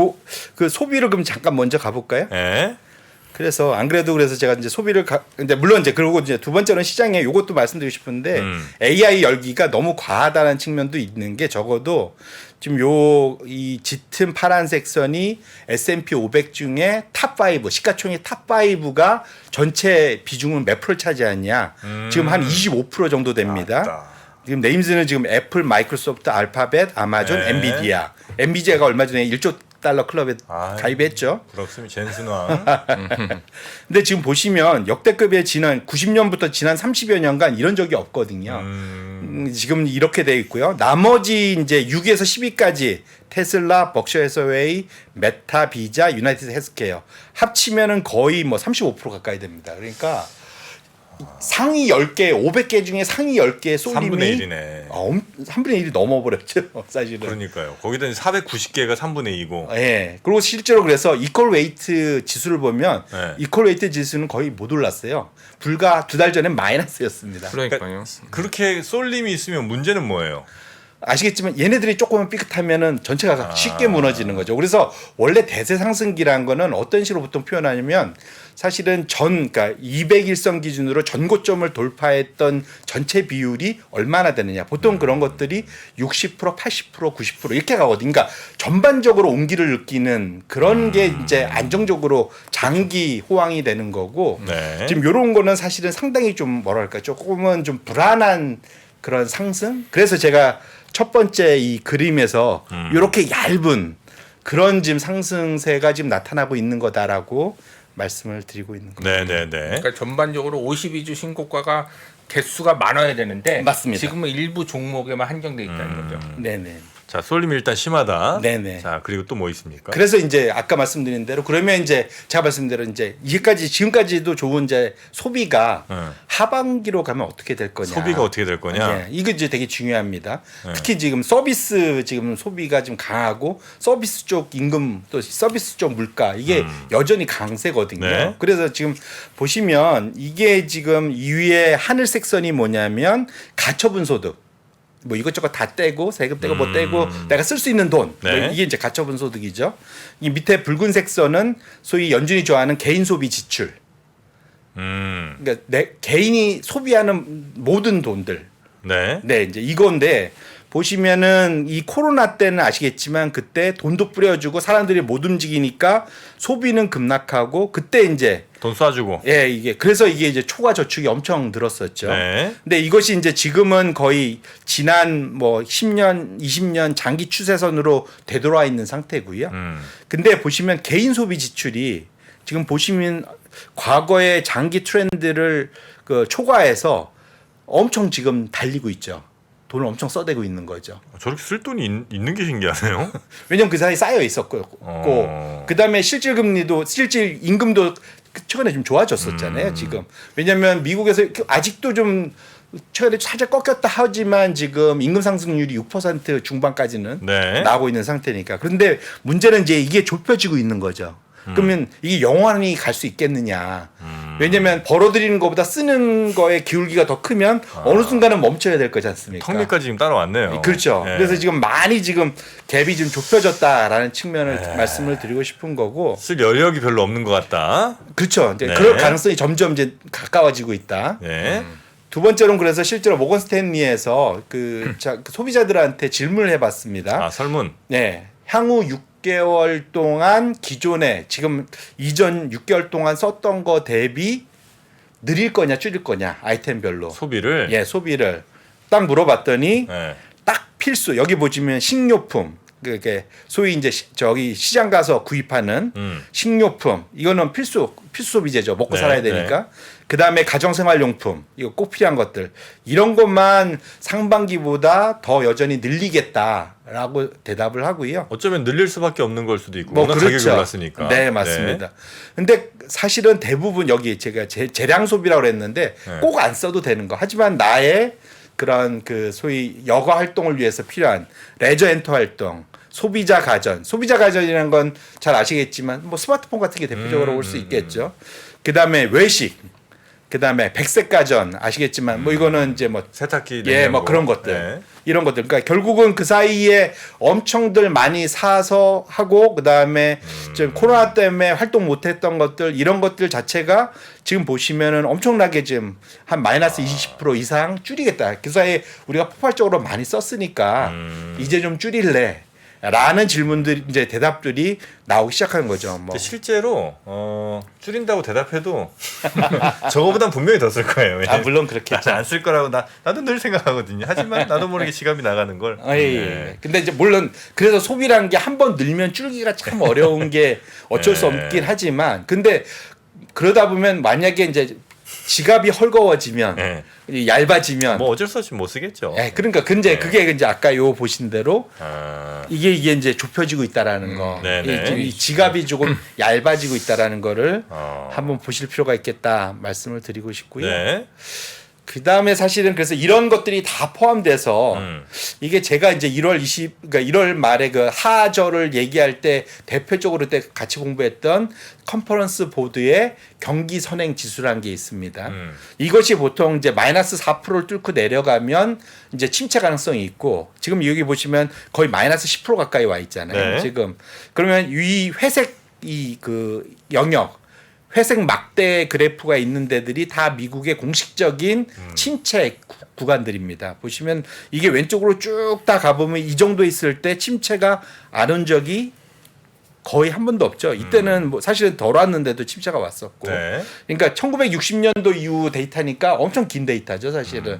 [SPEAKER 3] 그 소비를 그럼 잠깐 먼저 가볼까요?
[SPEAKER 1] 네.
[SPEAKER 3] 그래서 안 그래도 그래서 제가 이제 소비를 이제 물론 이제 그리고 이제 두 번째는 시장에 이것도 말씀드리고 싶은데 AI 열기가 너무 과하다는 측면도 있는 게 적어도 지금 이 짙은 파란색 선이 S&P 500 중에 탑5 시가총액 탑5가 전체 비중은 몇 프로 차지하냐? 지금 한 25% 정도 됩니다.
[SPEAKER 1] 맞다.
[SPEAKER 3] 지금 네임즈는 지금 애플, 마이크로소프트, 알파벳, 아마존,
[SPEAKER 1] 네.
[SPEAKER 3] 엔비디아. 엔비디아가 얼마 전에 1조 달러 클럽에 가입했죠.
[SPEAKER 1] 그렇습니다. 젠슨왕.
[SPEAKER 3] 근데 지금 보시면 역대급의 지난 90년부터 지난 30여 년간 이런 적이 없거든요. 지금 이렇게 돼 있고요. 나머지 이제 6에서 10위까지 테슬라, 벅셔 해서웨이, 메타, 비자, 유나이티드 헬스케어 합치면은 거의 뭐 35% 가까이 됩니다. 그러니까 상위 10개, 500개 중에 상위 10개 쏠림이
[SPEAKER 1] 3분의 1이네.
[SPEAKER 3] 3분의 1이 넘어버렸죠, 사실은.
[SPEAKER 1] 그러니까요. 거기다 490개가 3분의 2고.
[SPEAKER 3] 예. 그리고 실제로 그래서 이퀄 웨이트 지수를 보면
[SPEAKER 1] 네.
[SPEAKER 3] 이퀄 웨이트 지수는 거의 못 올랐어요. 불과 2달 전엔 마이너스였습니다.
[SPEAKER 2] 그러니까요.
[SPEAKER 1] 그렇게 쏠림이 있으면 문제는 뭐예요?
[SPEAKER 3] 아시겠지만 얘네들이 조금만 삐끗하면은 전체가 쉽게 무너지는 거죠. 그래서 원래 대세 상승기라는 거는 어떤 식으로 보통 표현하냐면 사실은 그러니까 200일선 기준으로 전고점을 돌파했던 전체 비율이 얼마나 되느냐. 보통 그런 것들이 60%, 80%, 90% 이렇게 가거든요. 그러니까 전반적으로 온기를 느끼는 그런 게 이제 안정적으로 장기 호황이 되는 거고
[SPEAKER 1] 네.
[SPEAKER 3] 지금 이런 거는 사실은 상당히 좀 뭐랄까 조금은 좀 불안한 그런 상승. 그래서 제가 첫 번째 이 그림에서 이렇게 얇은 그런 지금 상승세가 지금 나타나고 있는 거다라고 말씀을 드리고 있는 거예요.
[SPEAKER 1] 네네네.
[SPEAKER 2] 그러니까 전반적으로 52주 신고가가 개수가 많아야 되는데
[SPEAKER 3] 맞습니다.
[SPEAKER 2] 지금은 일부 종목에만 한정돼 있다는 거죠.
[SPEAKER 3] 네네.
[SPEAKER 1] 자, 쏠림이 일단 심하다.
[SPEAKER 3] 네네.
[SPEAKER 1] 자, 그리고 또 뭐 있습니까?
[SPEAKER 3] 그래서 이제 아까 말씀드린 대로 그러면 이제 제가 말씀드린 대로 이제 지금까지도 좋은 이제 소비가 하반기로 가면 어떻게 될 거냐.
[SPEAKER 1] 소비가 어떻게 될 거냐?
[SPEAKER 3] 네, 이거 이제 되게 중요합니다. 특히 지금 서비스 지금 소비가 좀 강하고 서비스 쪽 임금 또 서비스 쪽 물가 이게 여전히 강세거든요.
[SPEAKER 1] 네.
[SPEAKER 3] 그래서 지금 보시면 이게 지금 이 위에 하늘색 선이 뭐냐면 가처분 소득. 뭐 이것저것 다 떼고 세금 떼고 뭐 떼고 내가 쓸 수 있는 돈
[SPEAKER 1] 네.
[SPEAKER 3] 뭐 이게 이제 가처분 소득이죠. 이 밑에 붉은색 선은 소위 연준이 좋아하는 개인 소비 지출. 그러니까 내 개인이 소비하는 모든 돈들.
[SPEAKER 1] 네.
[SPEAKER 3] 네, 이제 이건데 보시면은 이 코로나 때는 아시겠지만 그때 돈도 뿌려주고 사람들이 못 움직이니까 소비는 급락하고 그때 이제
[SPEAKER 1] 돈 쏴주고.
[SPEAKER 3] 예, 그래서 이게 이제 초과 저축이 엄청 늘었었죠.
[SPEAKER 1] 네.
[SPEAKER 3] 근데 이것이 이제 지금은 거의 지난 뭐 10년, 20년 장기 추세선으로 되돌아 있는 상태고요. 근데 보시면 개인 소비 지출이 지금 보시면 과거의 장기 트렌드를 초과해서 엄청 지금 달리고 있죠. 돈을 엄청 써대고 있는 거죠.
[SPEAKER 1] 저렇게 쓸 돈이 있는 게 신기하네요.
[SPEAKER 3] 왜냐면 그 사이에 쌓여 있었고, 그다음에 실질 임금도 최근에 좀 좋아졌었잖아요. 지금 왜냐면 미국에서 아직도 좀 최근에 살짝 꺾였다 하지만 지금 임금 상승률이 6% 중반까지는
[SPEAKER 1] 네.
[SPEAKER 3] 나오고 있는 상태니까. 그런데 문제는 이제 이게 좁혀지고 있는 거죠. 그러면 이게 영원히 갈 수 있겠느냐. 왜냐하면 벌어들이는 것보다 쓰는 거에 기울기가 더 크면 어느 순간은 멈춰야 될 거지 않습니까?
[SPEAKER 1] 턱밑까지 지금 따라왔네요.
[SPEAKER 3] 그렇죠.
[SPEAKER 1] 네.
[SPEAKER 3] 그래서 지금 많이 지금 갭이 좀 좁혀졌다라는 측면을 말씀을 드리고 싶은 거고.
[SPEAKER 1] 쓸 여력이 별로 없는 것 같다.
[SPEAKER 3] 그렇죠. 이제
[SPEAKER 1] 네.
[SPEAKER 3] 그럴 가능성이 점점 이제 가까워지고 있다.
[SPEAKER 1] 네.
[SPEAKER 3] 두 번째로는 그래서 실제로 모건 스탠리에서 그 소비자들한테 질문을 해봤습니다.
[SPEAKER 1] 아 설문.
[SPEAKER 3] 네, 향후 6개월 동안 기존에 지금 이전 6개월 동안 썼던 거 대비 늘릴 거냐 줄일 거냐 아이템별로
[SPEAKER 1] 소비를.
[SPEAKER 3] 예 소비를 딱 물어봤더니
[SPEAKER 1] 네.
[SPEAKER 3] 딱 필수 여기 보시면 식료품 그게 소위 이제 저기 시장 가서 구입하는 식료품 이거는 필수 소비재죠. 먹고
[SPEAKER 1] 네,
[SPEAKER 3] 살아야 되니까. 그다음에 가정생활용품 이거 꼭 필요한 것들 이런 것만 상반기보다 더 여전히 늘리겠다라고 대답을 하고요.
[SPEAKER 1] 어쩌면 늘릴 수밖에 없는 걸 수도 있고
[SPEAKER 3] 뭐
[SPEAKER 1] 워낙
[SPEAKER 3] 그렇죠.
[SPEAKER 1] 가격이 올랐으니까.
[SPEAKER 3] 네 맞습니다. 근데 사실은 대부분 여기 제가 재량 소비라고 했는데
[SPEAKER 1] 네.
[SPEAKER 3] 꼭 안 써도 되는 거. 하지만 나의 그런 그 소위 여가 활동을 위해서 필요한 레저 엔터 활동, 소비자 가전이라는 건 잘 아시겠지만 뭐 스마트폰 같은 게 대표적으로 올 수 있겠죠. 그다음에 외식, 그다음에 백색 가전 아시겠지만 뭐 이거는 이제 뭐
[SPEAKER 1] 세탁기.
[SPEAKER 3] 예, 뭐
[SPEAKER 1] 냉장고.
[SPEAKER 3] 그런 것들.
[SPEAKER 1] 네.
[SPEAKER 3] 이런 것들. 그러니까 결국은 그 사이에 엄청들 많이 사서 하고 그다음에 좀 코로나 때문에 활동 못 했던 것들 이런 것들 자체가 지금 보시면은 엄청나게 지금 한 마이너스 20% 이상 줄이겠다. 그 사이에 우리가 폭발적으로 많이 썼으니까 이제 좀 줄일래. 라는 질문들 이제 대답들이 나오기 시작하는 거죠. 뭐.
[SPEAKER 1] 근데 실제로 줄인다고 대답해도 저거보단 분명히 더 쓸 거예요.
[SPEAKER 3] 아 물론 그렇겠죠.
[SPEAKER 1] 안 쓸 거라고 나도 늘 생각하거든요. 하지만 나도 모르게 지갑이 나가는 걸.
[SPEAKER 3] 아, 예, 예. 근데 이제 물론 그래서 소비라는 게 한 번 늘면 줄기가 참 어려운 게 어쩔 수 없긴 하지만 근데 그러다 보면 만약에 이제 지갑이 헐거워지면
[SPEAKER 1] 네.
[SPEAKER 3] 얇아지면
[SPEAKER 1] 뭐 어쩔 수 없이 못 쓰겠죠.
[SPEAKER 3] 예, 그러니까 근데 그게 이제 아까 요 보신 대로
[SPEAKER 1] 아,
[SPEAKER 3] 이게 이제 좁혀지고 있다라는 거.
[SPEAKER 1] 네네.
[SPEAKER 3] 이 지갑이 조금 얇아지고 있다라는 거를
[SPEAKER 1] 어.
[SPEAKER 3] 한번 보실 필요가 있겠다 말씀을 드리고 싶고요.
[SPEAKER 1] 네.
[SPEAKER 3] 그 다음에 사실은 그래서 이런 것들이 다 포함돼서 이게 제가 이제 1월 1월 말에 그 하절을 얘기할 때 대표적으로 때 같이 공부했던 컨퍼런스 보드의 경기 선행 지수라는 게 있습니다. 이것이 보통 이제 마이너스 4%를 뚫고 내려가면 이제 침체 가능성이 있고 지금 여기 보시면 거의 마이너스 10% 가까이 와 있잖아요.
[SPEAKER 1] 네.
[SPEAKER 3] 지금 그러면 이 회색 이 그 영역 회색 막대 그래프가 있는 데들이 다 미국의 공식적인 침체 구간들입니다. 보시면 이게 왼쪽으로 쭉 다 가보면 이 정도 있을 때 침체가 안 온 적이 거의 한 번도 없죠. 이때는 뭐 사실은 덜 왔는데도 침체가 왔었고.
[SPEAKER 1] 네.
[SPEAKER 3] 그러니까 1960년도 이후 데이터니까 엄청 긴 데이터죠, 사실은.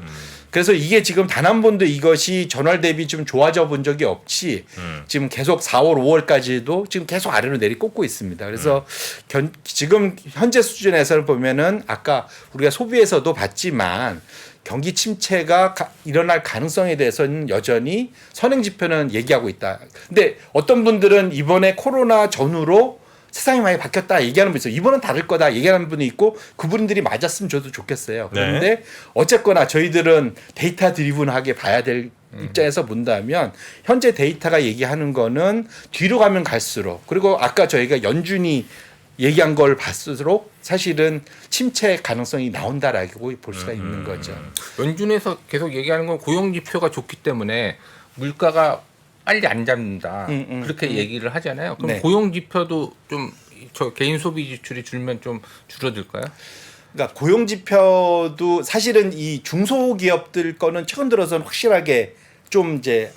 [SPEAKER 3] 그래서 이게 지금 단 한 번도 이것이 전월 대비 좀 좋아져 본 적이 없이 지금 계속 4월, 5월까지도 지금 계속 아래로 내리꽂고 있습니다. 그래서 지금 현재 수준에서 보면은 아까 우리가 소비에서도 봤지만 경기 침체가 일어날 가능성에 대해서는 여전히 선행 지표는 얘기하고 있다. 근데 어떤 분들은 이번에 코로나 전후로 세상이 많이 바뀌었다 얘기하는 분 있어요. 이번은 다를 거다 얘기하는 분이 있고 그분들이 맞았으면 저도 좋겠어요. 그런데 어쨌거나 저희들은 데이터 드리븐하게 봐야 될 입장에서 본다면 현재 데이터가 얘기하는 거는 뒤로 가면 갈수록 그리고 아까 저희가 연준이 얘기한 걸 봤을수록 사실은 침체 가능성이 나온다라고 볼 수가 있는 거죠.
[SPEAKER 2] 연준에서 계속 얘기하는 건 고용 지표가 좋기 때문에 물가가 빨리 안 잡는다. 그렇게 얘기를 하잖아요. 그럼
[SPEAKER 3] 네.
[SPEAKER 2] 고용 지표도 좀 저 개인 소비 지출이 줄면 좀 줄어들까요?
[SPEAKER 3] 그러니까 고용 지표도 사실은 이 중소기업들 거는 최근 들어서는 확실하게 좀 이제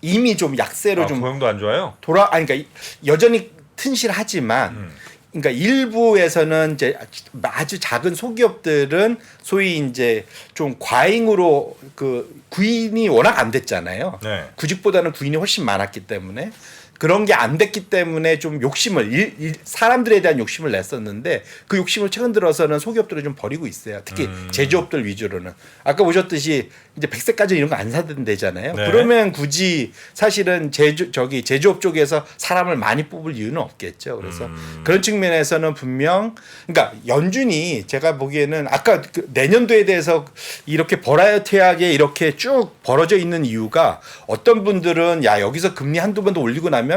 [SPEAKER 3] 이미 좀 약세로 좀
[SPEAKER 1] 고용도 안 좋아요.
[SPEAKER 3] 아니 그러니까 여전히 튼실하지만 그러니까 일부에서는 이제 아주 작은 소기업들은 소위 이제 좀 과잉으로 그 구인이 워낙 안 됐잖아요.
[SPEAKER 1] 네.
[SPEAKER 3] 구직보다는 구인이 훨씬 많았기 때문에 그런 게 안 됐기 때문에 좀 욕심을 사람들에 대한 욕심을 냈었는데 그 욕심을 최근 들어서는 소기업들은 좀 버리고 있어요. 특히 제조업들 위주로는 아까 보셨듯이 이제 백색 가전 이런 거 안 사든 되잖아요.
[SPEAKER 1] 네.
[SPEAKER 3] 그러면 굳이 사실은 제조업 쪽에서 사람을 많이 뽑을 이유는 없겠죠. 그래서 그런 측면에서는 분명 그러니까 연준이 제가 보기에는 아까 그 내년도에 대해서 이렇게 버라이어티하게 이렇게 쭉 벌어져 있는 이유가 어떤 분들은 야 여기서 금리 한두 번 더 올리고 나면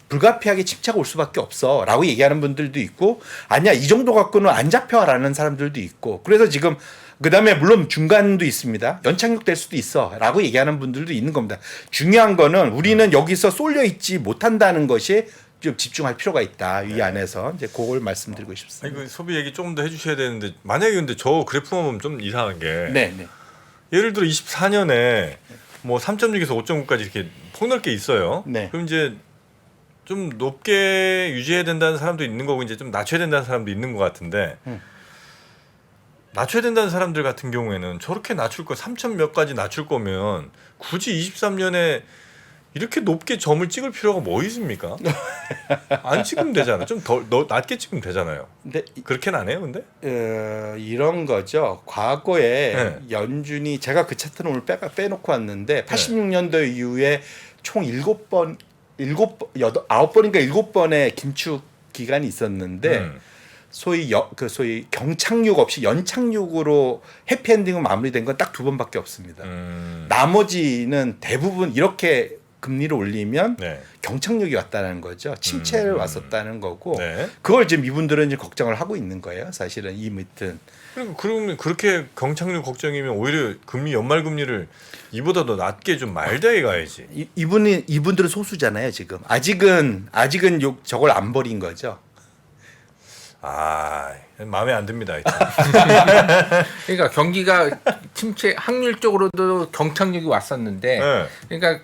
[SPEAKER 3] 불가피하게 침체가 올 수밖에 없어라고 얘기하는 분들도 있고 아니야 이 정도 갖고는 안 잡혀라는 사람들도 있고 그래서 지금 그다음에 물론 중간도 있습니다. 연착륙될 수도 있어라고 얘기하는 분들도 있는 겁니다. 중요한 거는 우리는 여기서 쏠려 있지 못한다는 것이 좀 집중할 필요가 있다. 이 안에서 이제 그걸 말씀드리고 싶습니다.
[SPEAKER 1] 아니, 그 소비 얘기 조금 더 해주셔야 되는데 만약에 근데 저 그래프만 보면 좀 이상한 게
[SPEAKER 3] 네, 네.
[SPEAKER 1] 예를 들어 24년에 뭐 3.6에서 5.9까지 이렇게 폭넓게 있어요.
[SPEAKER 3] 네.
[SPEAKER 1] 그럼 이제 좀 높게 유지해야 된다는 사람도 있는 거고 이제 좀 낮춰야 된다는 사람도 있는 것 같은데 낮춰야 된다는 사람들 같은 경우에는 저렇게 낮출 거 3천 몇 가지 낮출 거면 굳이 23년에 이렇게 높게 점을 찍을 필요가 뭐 있습니까? 안 찍으면 되잖아. 좀 더 낮게 찍으면 되잖아요.
[SPEAKER 3] 근데
[SPEAKER 1] 그렇게는 안 해요, 근데?
[SPEAKER 3] 이런 거죠. 과거에
[SPEAKER 1] 네.
[SPEAKER 3] 연준이 제가 그 차트는 오늘 빼놓고 왔는데 86년도 이후에 총 9번인가 7번의 긴축 기간이 있었는데 소위 경착륙 없이 연착륙으로 해피엔딩으로 마무리된 건 딱 2번밖에 없습니다. 나머지는 대부분 이렇게 금리를 올리면
[SPEAKER 1] 네.
[SPEAKER 3] 경착륙이 왔다는 거죠. 침체를 왔었다는 거고
[SPEAKER 1] 네.
[SPEAKER 3] 그걸 지금 이분들은 이제 걱정을 하고 있는 거예요. 사실은 이 밑은.
[SPEAKER 1] 그러면 그렇게 경착륙 걱정이면 오히려 금리 연말 금리를 이보다 더 낮게 좀 말다해 가야지.
[SPEAKER 3] 이분들은 소수잖아요. 지금 아직은 저걸 안 버린 거죠.
[SPEAKER 1] 아 마음에 안 듭니다. 하여튼.
[SPEAKER 2] 그러니까 경기가 침체 확률적으로도 경착륙이 왔었는데
[SPEAKER 1] 네.
[SPEAKER 2] 그러니까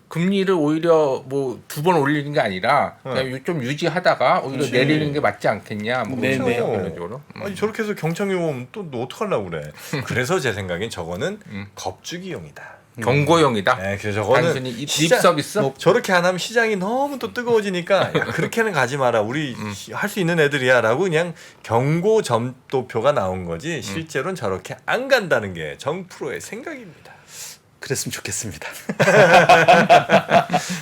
[SPEAKER 2] 금리를 오히려 뭐 2번 올리는 게 아니라 그냥 좀 유지하다가 오히려
[SPEAKER 1] 그렇지.
[SPEAKER 2] 내리는 게 맞지 않겠냐 뭐
[SPEAKER 3] 네,
[SPEAKER 2] 그런
[SPEAKER 3] 네.
[SPEAKER 2] 결론적으로.
[SPEAKER 1] 아니 저렇게 해서 경착륙 오면 또 어떡하려고 그래. 그래서 제 생각엔 저거는 겁주기용이다.
[SPEAKER 2] 경고용이다.
[SPEAKER 1] 네, 그래서 저거는
[SPEAKER 2] 단순히 립 서비스.
[SPEAKER 1] 뭐 저렇게 안 하면 시장이 너무 또 뜨거워지니까 야, 그렇게는 가지 마라. 우리 할 수 있는 애들이야라고 그냥 경고 점도표가 나온 거지. 실제로는 저렇게 안 간다는 게 정프로의 생각입니다.
[SPEAKER 3] 그랬으면 좋겠습니다.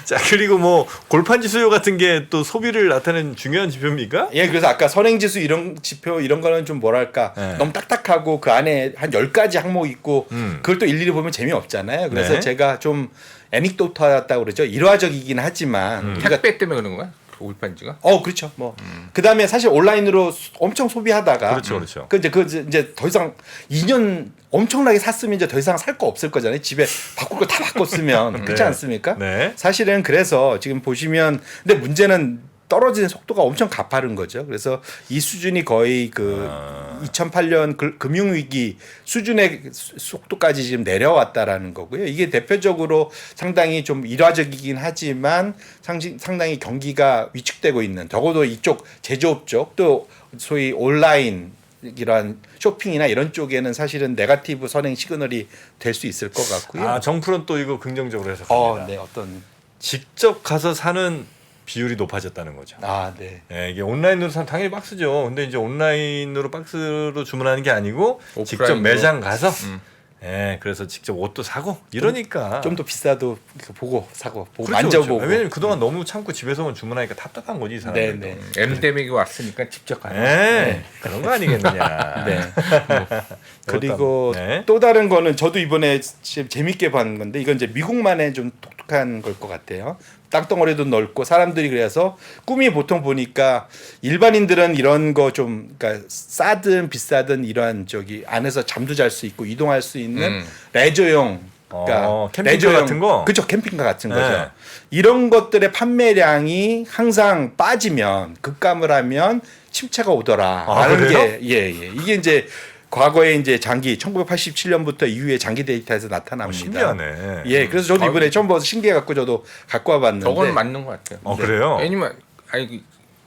[SPEAKER 1] 자 그리고 뭐 골판지 수요 같은 게 또 소비를 나타내는 중요한 지표입니까?
[SPEAKER 3] 예, 그래서 아까 선행지수 이런 지표 이런 거는 좀 뭐랄까
[SPEAKER 1] 네.
[SPEAKER 3] 너무 딱딱하고 그 안에 한 10가지 항목 있고 그걸 또 일일이 보면 재미없잖아요. 그래서
[SPEAKER 1] 네.
[SPEAKER 3] 제가 좀 애닉도트였다고 그러죠. 일화적이긴 하지만 우리가
[SPEAKER 2] 택배 때문에 그런 거야? 올판지가?
[SPEAKER 3] 그렇죠. 뭐 그다음에 사실 온라인으로 엄청 소비하다가
[SPEAKER 1] 그렇죠.
[SPEAKER 3] 이제 더 이상 2년 엄청나게 샀으면 이제 더 이상 살 거 없을 거잖아요. 집에 바꿀 거 다 바꿨으면 그렇지
[SPEAKER 1] 네.
[SPEAKER 3] 않습니까?
[SPEAKER 1] 네.
[SPEAKER 3] 사실은 그래서 지금 보시면 근데 문제는 떨어지는 속도가 엄청 가파른 거죠. 그래서 이 수준이 거의 2008년 금융위기 수준의 속도까지 지금 내려왔다라는 거고요. 이게 대표적으로 상당히 좀 일화적이긴 하지만 상당히 경기가 위축되고 있는 적어도 이쪽 제조업 쪽 또 소위 온라인 이런 쇼핑이나 이런 쪽에는 사실은 네거티브 선행 시그널이 될 수 있을 것 같고요.
[SPEAKER 1] 아 정프로는 또 이거 긍정적으로 해석합니다.
[SPEAKER 3] 네, 어떤
[SPEAKER 1] 직접 가서 사는 비율이 높아졌다는 거죠.
[SPEAKER 3] 네.
[SPEAKER 1] 예, 이게 온라인으로 사면 당연히 박스죠. 근데 이제 온라인으로 박스로 주문하는 게 아니고 직접
[SPEAKER 2] 오프라인으로.
[SPEAKER 1] 매장 가서 예, 그래서 직접 옷도 사고 이러니까
[SPEAKER 3] 좀 더 비싸도 보고 사고 보고
[SPEAKER 1] 그렇죠,
[SPEAKER 3] 만져보고.
[SPEAKER 1] 그렇죠. 왜냐면 그동안 너무 참고 집에서만 주문하니까 답답한 거지 이 사람들.
[SPEAKER 3] 네.
[SPEAKER 2] 엔데믹이 왔으니까 직접 가는
[SPEAKER 1] 예, 그런 거 아니겠느냐.
[SPEAKER 3] 네. 그리고
[SPEAKER 1] 네.
[SPEAKER 3] 또 다른 거는 저도 이번에 재밌게 봤는 건데 이건 이제 미국만의 좀 독특한 걸 것 같아요. 땅덩어리도 넓고 사람들이 그래서 꿈이 보통 보니까 일반인들은 이런 거 좀 그러니까 싸든 비싸든 이러한 안에서 잠도 잘 수 있고 이동할 수 있는 레저용
[SPEAKER 1] 캠핑카 같은 거?
[SPEAKER 3] 그렇죠. 캠핑카 같은 거죠.
[SPEAKER 1] 네.
[SPEAKER 3] 이런 것들의 판매량이 항상 빠지면 급감을 하면 침체가 오더라. 라는
[SPEAKER 1] 그래요?
[SPEAKER 3] 게 이게 이제 과거에 이제 1987년부터 이후에 장기 데이터에서 나타납니다.
[SPEAKER 1] 신기하네.
[SPEAKER 3] 예, 그래서 저도 이번에 처음 봐서 신기해갖고 저도 갖고 와봤는데.
[SPEAKER 2] 저건 맞는 것 같아요.
[SPEAKER 1] 그래요?
[SPEAKER 2] 왜냐면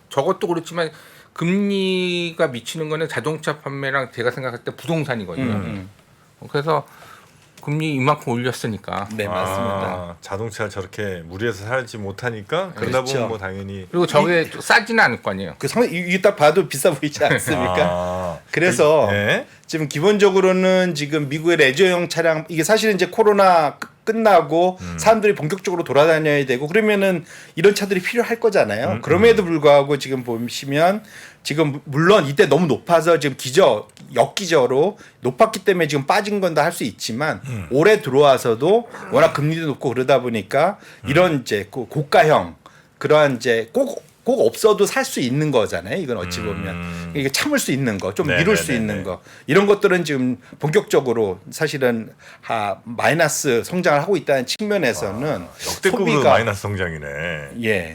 [SPEAKER 2] 저것도 그렇지만 금리가 미치는 거는 자동차 판매랑 제가 생각할 때 부동산이거든요. 그래서 금리 이만큼 올렸으니까.
[SPEAKER 3] 네, 맞습니다.
[SPEAKER 1] 아, 자동차 저렇게 무리해서 살지 못하니까 그러다
[SPEAKER 3] 그렇죠.
[SPEAKER 1] 보면 뭐 당연히
[SPEAKER 2] 그리고 저게 싸지는 않을 거 아니에요.
[SPEAKER 3] 이게 딱 봐도 비싸 보이지 않습니까? 그래서
[SPEAKER 1] 네.
[SPEAKER 3] 지금 기본적으로는 지금 미국의 레저용 차량 이게 사실은 이제 코로나 끝나고 사람들이 본격적으로 돌아다녀야 되고 그러면은 이런 차들이 필요할 거잖아요. 그럼에도 불구하고 지금 보시면 지금 물론 이때 너무 높아서 지금 역기저로 높았기 때문에 지금 빠진 건 다 할 수 있지만 올해 들어와서도 워낙 금리도 높고 그러다 보니까 이런 이제 고가형 그러한 이제 꼭 없어도 살 수 있는 거잖아요. 이건 어찌 보면 이게 참을 수 있는 거, 좀 미룰 수 있는 거 이런 것들은 지금 본격적으로 사실은 마이너스 성장을 하고 있다는 측면에서는
[SPEAKER 1] 역대급으로
[SPEAKER 3] 소비가
[SPEAKER 1] 마이너스 성장이네.
[SPEAKER 3] 예,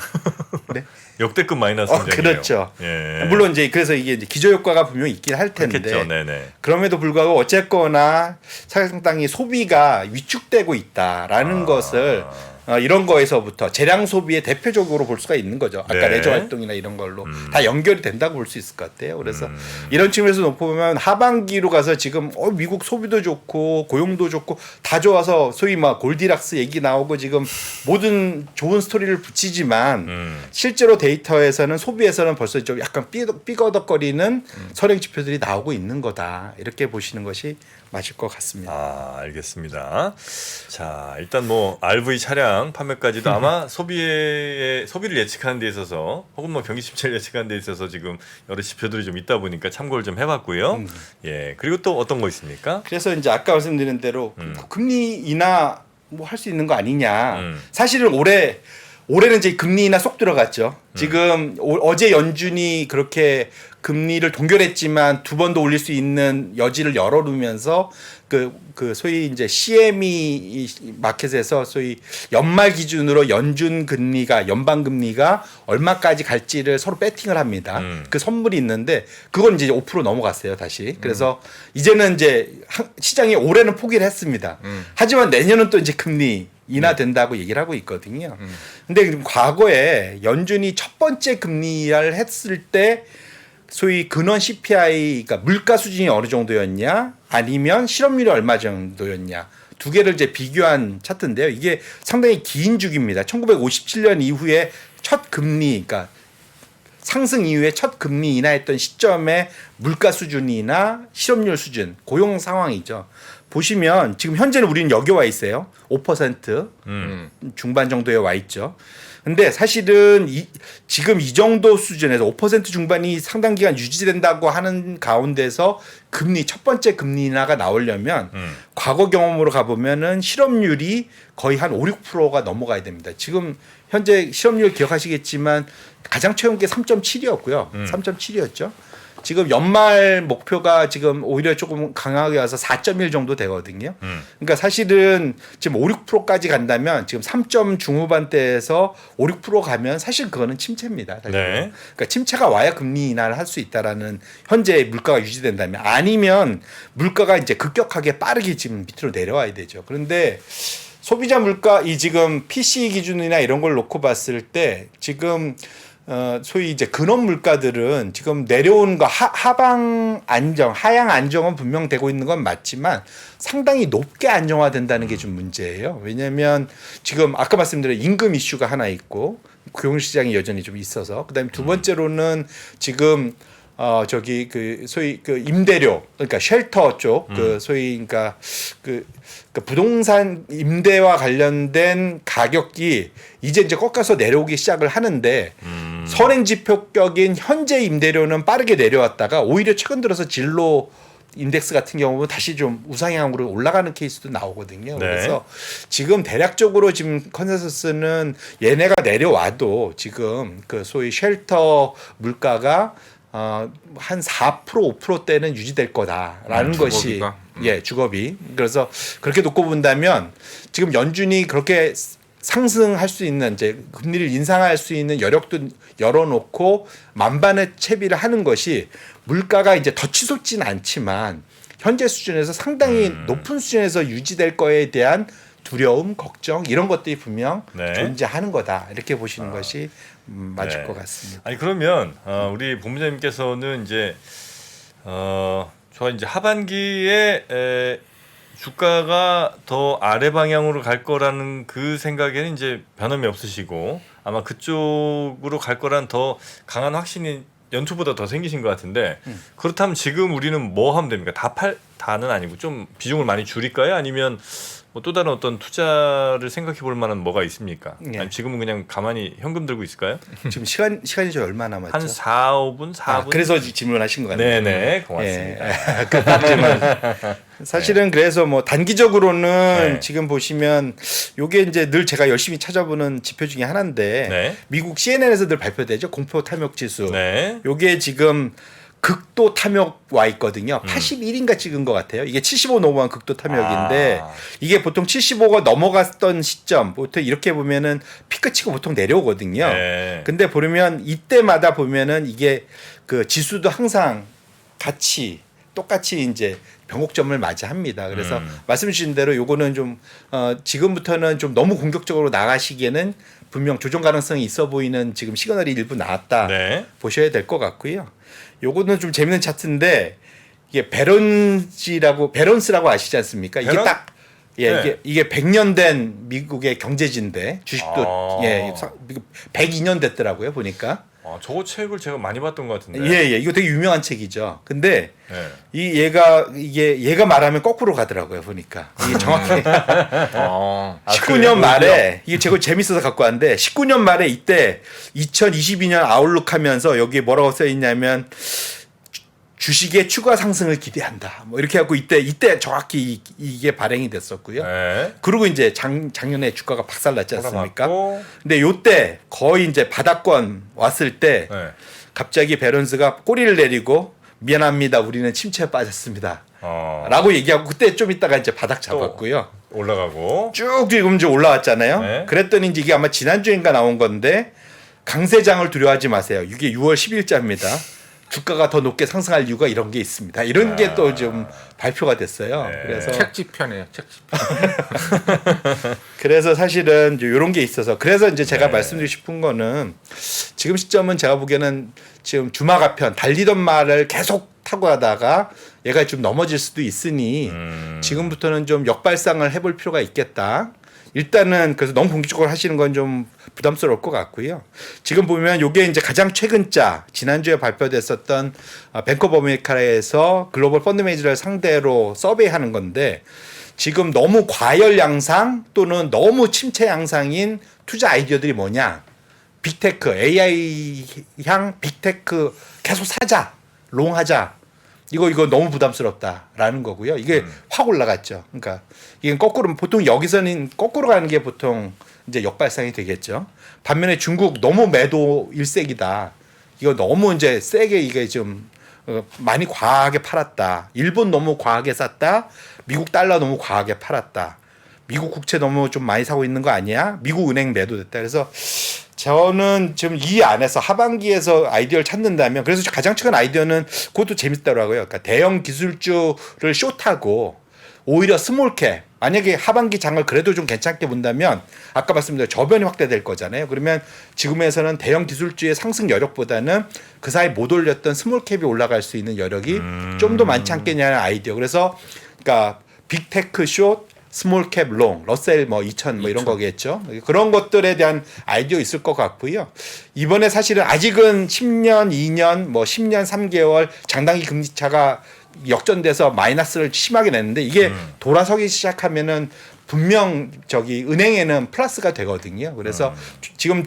[SPEAKER 3] 네,
[SPEAKER 1] 역대급 마이너스 성장이에요.
[SPEAKER 3] 그렇죠.
[SPEAKER 1] 예.
[SPEAKER 3] 물론 이제 그래서 이게 이제 기저 효과가 분명히 있긴 할 텐데.
[SPEAKER 1] 그렇겠죠. 네네.
[SPEAKER 3] 그럼에도 불구하고 어쨌거나 상당히 소비가 위축되고 있다라는 것을 이런 거에서부터 재량 소비의 대표적으로 볼 수가 있는 거죠. 아까
[SPEAKER 1] 네.
[SPEAKER 3] 레저 활동이나 이런 걸로 다 연결이 된다고 볼 수 있을 것 같아요. 그래서 이런 측면에서 보면 하반기로 가서 지금 미국 소비도 좋고 고용도 좋고 다 좋아서 소위 막 골디락스 얘기 나오고 지금 모든 좋은 스토리를 붙이지만 실제로 데이터에서는 소비에서는 벌써 좀 약간 삐거덕거리는 선행 지표들이 나오고 있는 거다. 이렇게 보시는 것이 맞을 것 같습니다.
[SPEAKER 1] 알겠습니다. 자, 일단 뭐 RV 차량 판매까지도 아마 소비를 예측하는 데 있어서 혹은 뭐 경기 침체를 예측하는 데 있어서 지금 여러 지표들이 좀 있다 보니까 참고를 좀 해봤고요. 예, 그리고 또 어떤 거 있습니까?
[SPEAKER 3] 그래서 이제 아까 말씀드린 대로 금리 인하 뭐 할 수 있는 거 아니냐. 사실은 올해는 이제 금리 인하 쏙 들어갔죠. 지금 어제 연준이 그렇게 금리를 동결했지만 두 번 더 올릴 수 있는 여지를 열어두면서 그 소위 이제 CME 마켓에서 소위 연말 기준으로 연준 금리가 연방 금리가 얼마까지 갈지를 서로 배팅을 합니다. 그 선물이 있는데 그건 이제 5% 넘어갔어요 다시. 그래서 이제는 이제 시장이 올해는 포기를 했습니다. 하지만 내년은 또 이제 금리 인하된다고 얘기를 하고 있거든요. 근데 과거에 연준이 첫 번째 금리 인하를 했을 때 소위 근원 CPI, 그러니까 물가 수준이 어느 정도였냐, 아니면 실업률이 얼마 정도였냐, 두 개를 이제 비교한 차트인데요. 이게 상당히 긴 주기입니다. 1957년 이후에 첫 금리, 그러니까 상승 이후에 첫 금리 인하했던 시점의 물가 수준이나 실업률 수준, 고용 상황이죠. 보시면 지금 현재는 우리는 여기 와 있어요. 5% 중반 정도에 와 있죠. 근데 사실은 지금 이 정도 수준에서 5% 중반이 상당 기간 유지된다고 하는 가운데서 첫 번째 금리 인하가 나오려면 과거 경험으로 가보면은 실업률이 거의 한 5, 6%가 넘어가야 됩니다. 지금 현재 실업률 기억하시겠지만 가장 최근 게 3.7이었고요. 3.7이었죠. 지금 연말 목표가 지금 오히려 조금 강하게 와서 4.1 정도 되거든요. 그러니까 사실은 지금 5, 6%까지 간다면 지금 3점 중후반대에서 5, 6% 가면 사실 그거는 침체입니다. 네. 그러니까 침체가 와야 금리 인하를 할 수 있다라는 현재 물가가 유지된다면, 아니면 물가가 이제 급격하게 빠르게 지금 밑으로 내려와야 되죠. 그런데 소비자 물가 이 지금 PCE 기준이나 이런 걸 놓고 봤을 때 지금 소위 이제 근원 물가들은 지금 내려오는 거 하방 안정, 하향 안정은 분명 되고 있는 건 맞지만 상당히 높게 안정화된다는 게 좀 문제예요. 왜냐하면 지금 아까 말씀드린 임금 이슈가 하나 있고 고용 시장이 여전히 좀 있어서, 그다음에 두 번째로는 지금 저기 그 소위 그 임대료, 그러니까 쉘터 쪽 그 소위 그러니까 그 부동산 임대와 관련된 가격이 이제 꺾여서 내려오기 시작을 하는데 선행 지표격인 현재 임대료는 빠르게 내려왔다가 오히려 최근 들어서 진로 인덱스 같은 경우는 다시 좀 우상향으로 올라가는 케이스도 나오거든요.
[SPEAKER 1] 네. 그래서
[SPEAKER 3] 지금 대략적으로 지금 컨센서스는 얘네가 내려와도 지금 그 소위 쉘터 물가가 한 4% 5%대는 유지될 거다라는 것이 주거비. 그래서 그렇게 놓고 본다면 지금 연준이 그렇게 상승할 수 있는 이제 금리를 인상할 수 있는 여력도 열어놓고 만반의 채비를 하는 것이 물가가 이제 더 치솟지는 않지만 현재 수준에서 상당히 높은 수준에서 유지될 거에 대한 두려움, 걱정 이런 것들이 분명 존재하는 거다. 이렇게 보시는 것이 맞을 것 같습니다.
[SPEAKER 1] 아니 그러면 우리 본부장님께서는 이제 저 이제 하반기에 주가가 더 아래 방향으로 갈 거라는 그 생각에는 이제 변함이 없으시고 아마 그쪽으로 갈 거란 더 강한 확신이 연초보다 더 생기신 것 같은데 그렇다면 지금 우리는 뭐 하면 됩니까? 다는 아니고 좀 비중을 많이 줄일까요? 아니면 뭐 또 다른 어떤 투자를 생각해 볼 만한 뭐가 있습니까?
[SPEAKER 3] 예.
[SPEAKER 1] 아니, 지금은 그냥 가만히 현금 들고 있을까요?
[SPEAKER 3] 지금 시간이 좀 얼마 남았죠?
[SPEAKER 1] 한 4, 5분, 4분.
[SPEAKER 3] 그래서 질문하신 거 같네요.
[SPEAKER 1] 네네, 고맙습니다.
[SPEAKER 3] 예. 끝났지만 사실은 그래서 뭐 단기적으로는
[SPEAKER 1] 네.
[SPEAKER 3] 지금 보시면 요게 이제 늘 제가 열심히 찾아보는 지표 중에 하나인데
[SPEAKER 1] 네.
[SPEAKER 3] 미국 CNN에서 늘 발표되죠. 공포 탐욕 지수.
[SPEAKER 1] 네.
[SPEAKER 3] 요게 지금 극도 탐욕 와 있거든요. 81인가 찍은 것 같아요. 이게 75 넘어간 극도 탐욕인데
[SPEAKER 1] 아.
[SPEAKER 3] 이게 보통 75가 넘어갔던 시점, 보통 이렇게 보면은 피크 치고 보통 내려오거든요.
[SPEAKER 1] 네.
[SPEAKER 3] 근데 보면 이때마다 보면은 이게 그 지수도 항상 같이 똑같이 이제 변곡점을 맞이합니다. 그래서 말씀 주신 대로 요거는 좀 지금부터는 좀 너무 공격적으로 나가시기에는 분명 조정 가능성이 있어 보이는 지금 시그널이 일부 나왔다
[SPEAKER 1] 네.
[SPEAKER 3] 보셔야 될 것 같고요. 요거는 좀 재밌는 차트인데 이게 베런스라고 아시지 않습니까? 이게
[SPEAKER 1] 베런?
[SPEAKER 3] 딱
[SPEAKER 1] 네.
[SPEAKER 3] 이게 100년 된 미국의 경제지인데 주식도
[SPEAKER 1] 아.
[SPEAKER 3] 102년 됐더라고요 보니까.
[SPEAKER 1] 저거 책을 제가 많이 봤던 것 같은데.
[SPEAKER 3] 예, 이거 되게 유명한 책이죠. 근데
[SPEAKER 1] 네.
[SPEAKER 3] 얘가 말하면 거꾸로 가더라고요 보니까 이게 정확히
[SPEAKER 2] 어.
[SPEAKER 3] 19년 말에 이게 제가 재밌어서 갖고 왔는데 19년 말에 이때 2022년 아웃룩하면서 여기에 뭐라고 써 있냐면 주식의 추가 상승을 기대한다. 뭐 이렇게 하고 이때 정확히 이게 발행이 됐었고요.
[SPEAKER 1] 네.
[SPEAKER 3] 그리고 이제 작년에 주가가 박살났지 않습니까?
[SPEAKER 1] 돌아봤고.
[SPEAKER 3] 근데 요때 거의 이제 바닥권 왔을 때
[SPEAKER 1] 네.
[SPEAKER 3] 갑자기 베런스가 꼬리를 내리고 미안합니다. 우리는 침체에 빠졌습니다. 라고 얘기하고 그때 좀 있다가 이제 바닥 잡았고요.
[SPEAKER 1] 올라가고.
[SPEAKER 3] 쭉 지금 이제 올라왔잖아요.
[SPEAKER 1] 네.
[SPEAKER 3] 그랬더니 이제 이게 아마 지난주인가 나온 건데 강세장을 두려워하지 마세요. 이게 6월 10일자입니다. 주가가 더 높게 상승할 이유가 이런 게 있습니다. 이런 게 또 좀 발표가 됐어요.
[SPEAKER 1] 네.
[SPEAKER 3] 그래서
[SPEAKER 2] 책지편이에요. 책지편.
[SPEAKER 3] 그래서 사실은 이제 이런 게 있어서 그래서 이제 제가
[SPEAKER 1] 네.
[SPEAKER 3] 말씀드리고 싶은 거는 지금 시점은 제가 보기에는 지금 주마가편 달리던 말을 계속 타고 가다가 얘가 좀 넘어질 수도 있으니 지금부터는 좀 역발상을 해볼 필요가 있겠다. 일단은 그래서 너무 공격적으로 하시는 건 좀 부담스러울 것 같고요. 지금 보면 이게 이제 가장 최근자 지난주에 발표됐었던 뱅크 오브 아메리카에서 글로벌 펀드 매니저를 상대로 서베이하는 건데 지금 너무 과열 양상 또는 너무 침체 양상인 투자 아이디어들이 뭐냐? 빅테크, AI 향 빅테크 계속 사자, 롱하자. 이거 너무 부담스럽다라는 거고요. 이게 확 올라갔죠. 그러니까 이게 거꾸로 보통 여기서는 거꾸로 가는 게 보통 이제 역발상이 되겠죠. 반면에 중국 너무 매도 일색이다. 이거 너무 이제 세게 이게 좀 많이 과하게 팔았다. 일본 너무 과하게 샀다. 미국 달러 너무 과하게 팔았다. 미국 국채 너무 좀 많이 사고 있는 거 아니야? 미국 은행 매도됐다. 그래서 저는 지금 이 안에서 하반기에서 아이디어를 찾는다면 그래서 가장 최근 아이디어는 그것도 재밌더라고요. 그러니까 대형 기술주를 숏하고 오히려 스몰캡 만약에 하반기 장을 그래도 좀 괜찮게 본다면 아까 말씀드린 저변이 확대될 거잖아요. 그러면 지금에서는 대형 기술주의 상승 여력보다는 그 사이 못 올렸던 스몰캡이 올라갈 수 있는 여력이 좀 더 많지 않겠냐는 아이디어. 그래서 그러니까 빅테크 숏 스몰캡 롱, 러셀 뭐 2000 뭐 이런 거겠죠. 그런 것들에 대한 아이디어 있을 것 같고요. 이번에 사실은 아직은 10년, 2년, 뭐 10년 3개월 장단기 금리 차가 역전돼서 마이너스를 심하게 냈는데 이게 돌아서기 시작하면은 분명 은행에는 플러스가 되거든요. 그래서 지금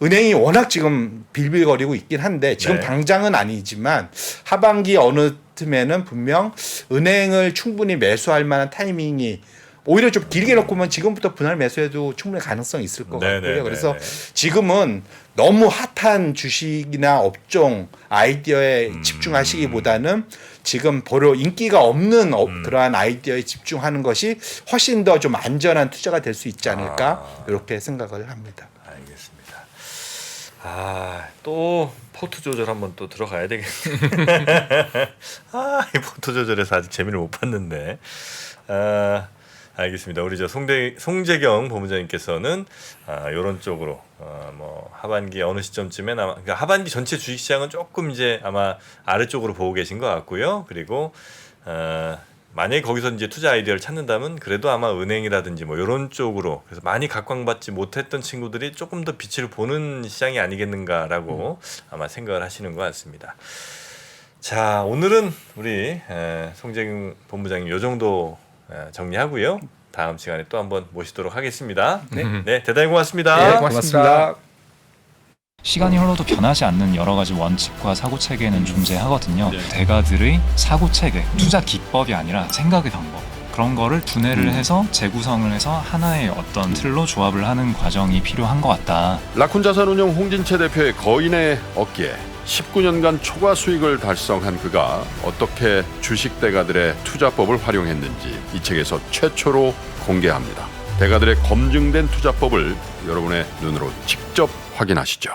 [SPEAKER 3] 은행이 워낙 지금 빌빌거리고 있긴 한데 지금
[SPEAKER 1] 네.
[SPEAKER 3] 당장은 아니지만 하반기 어느 틈에는 분명 은행을 충분히 매수할 만한 타이밍이 오히려 좀 길게 놓고 보면 지금부터 분할 매수해도 충분히 가능성이 있을 것
[SPEAKER 1] 네,
[SPEAKER 3] 같고요.
[SPEAKER 1] 네,
[SPEAKER 3] 그래서
[SPEAKER 1] 네.
[SPEAKER 3] 지금은 너무 핫한 주식이나 업종 아이디어에 집중하시기보다는 지금 보러 인기가 없는 그러한 아이디어에 집중하는 것이 훨씬 더 좀 안전한 투자가 될 수 있지 않을까 이렇게 생각을 합니다.
[SPEAKER 1] 알겠습니다. 또 포트 조절 한번 또 들어가야 되겠네. 이 포트 조절에서 아직 재미를 못 봤는데. 알겠습니다. 우리 송재경 본부장님께서는 이런 쪽으로 뭐 하반기 어느 시점쯤에 아마 그러니까 하반기 전체 주식시장은 조금 이제 아마 아래쪽으로 보고 계신 것 같고요. 그리고 만약에 거기서 이제 투자 아이디어를 찾는다면 그래도 아마 은행이라든지 뭐 이런 쪽으로 그래서 많이 각광받지 못했던 친구들이 조금 더 빛을 보는 시장이 아니겠는가라고 아마 생각을 하시는 것 같습니다. 자, 오늘은 우리 송재경 본부장님 요 정도 정리하고요. 다음 시간에 또 한번 모시도록 하겠습니다. 네, 대단히 고맙습니다.
[SPEAKER 2] 네,
[SPEAKER 3] 고맙습니다.
[SPEAKER 4] 시간이 흘러도 변하지 않는 여러 가지 원칙과 사고 체계는 존재하거든요. 대가들의 사고 체계, 투자 기법이 아니라 생각의 방법. 그런 거를 분해를 해서 재구성을 해서 하나의 어떤 틀로 조합을 하는 과정이 필요한 것 같다.
[SPEAKER 5] 라쿤 자산운용 홍진채 대표의 거인의 어깨에 19년간 초과 수익을 달성한 그가 어떻게 주식 대가들의 투자법을 활용했는지 이 책에서 최초로 공개합니다. 대가들의 검증된 투자법을 여러분의 눈으로 직접 확인하시죠.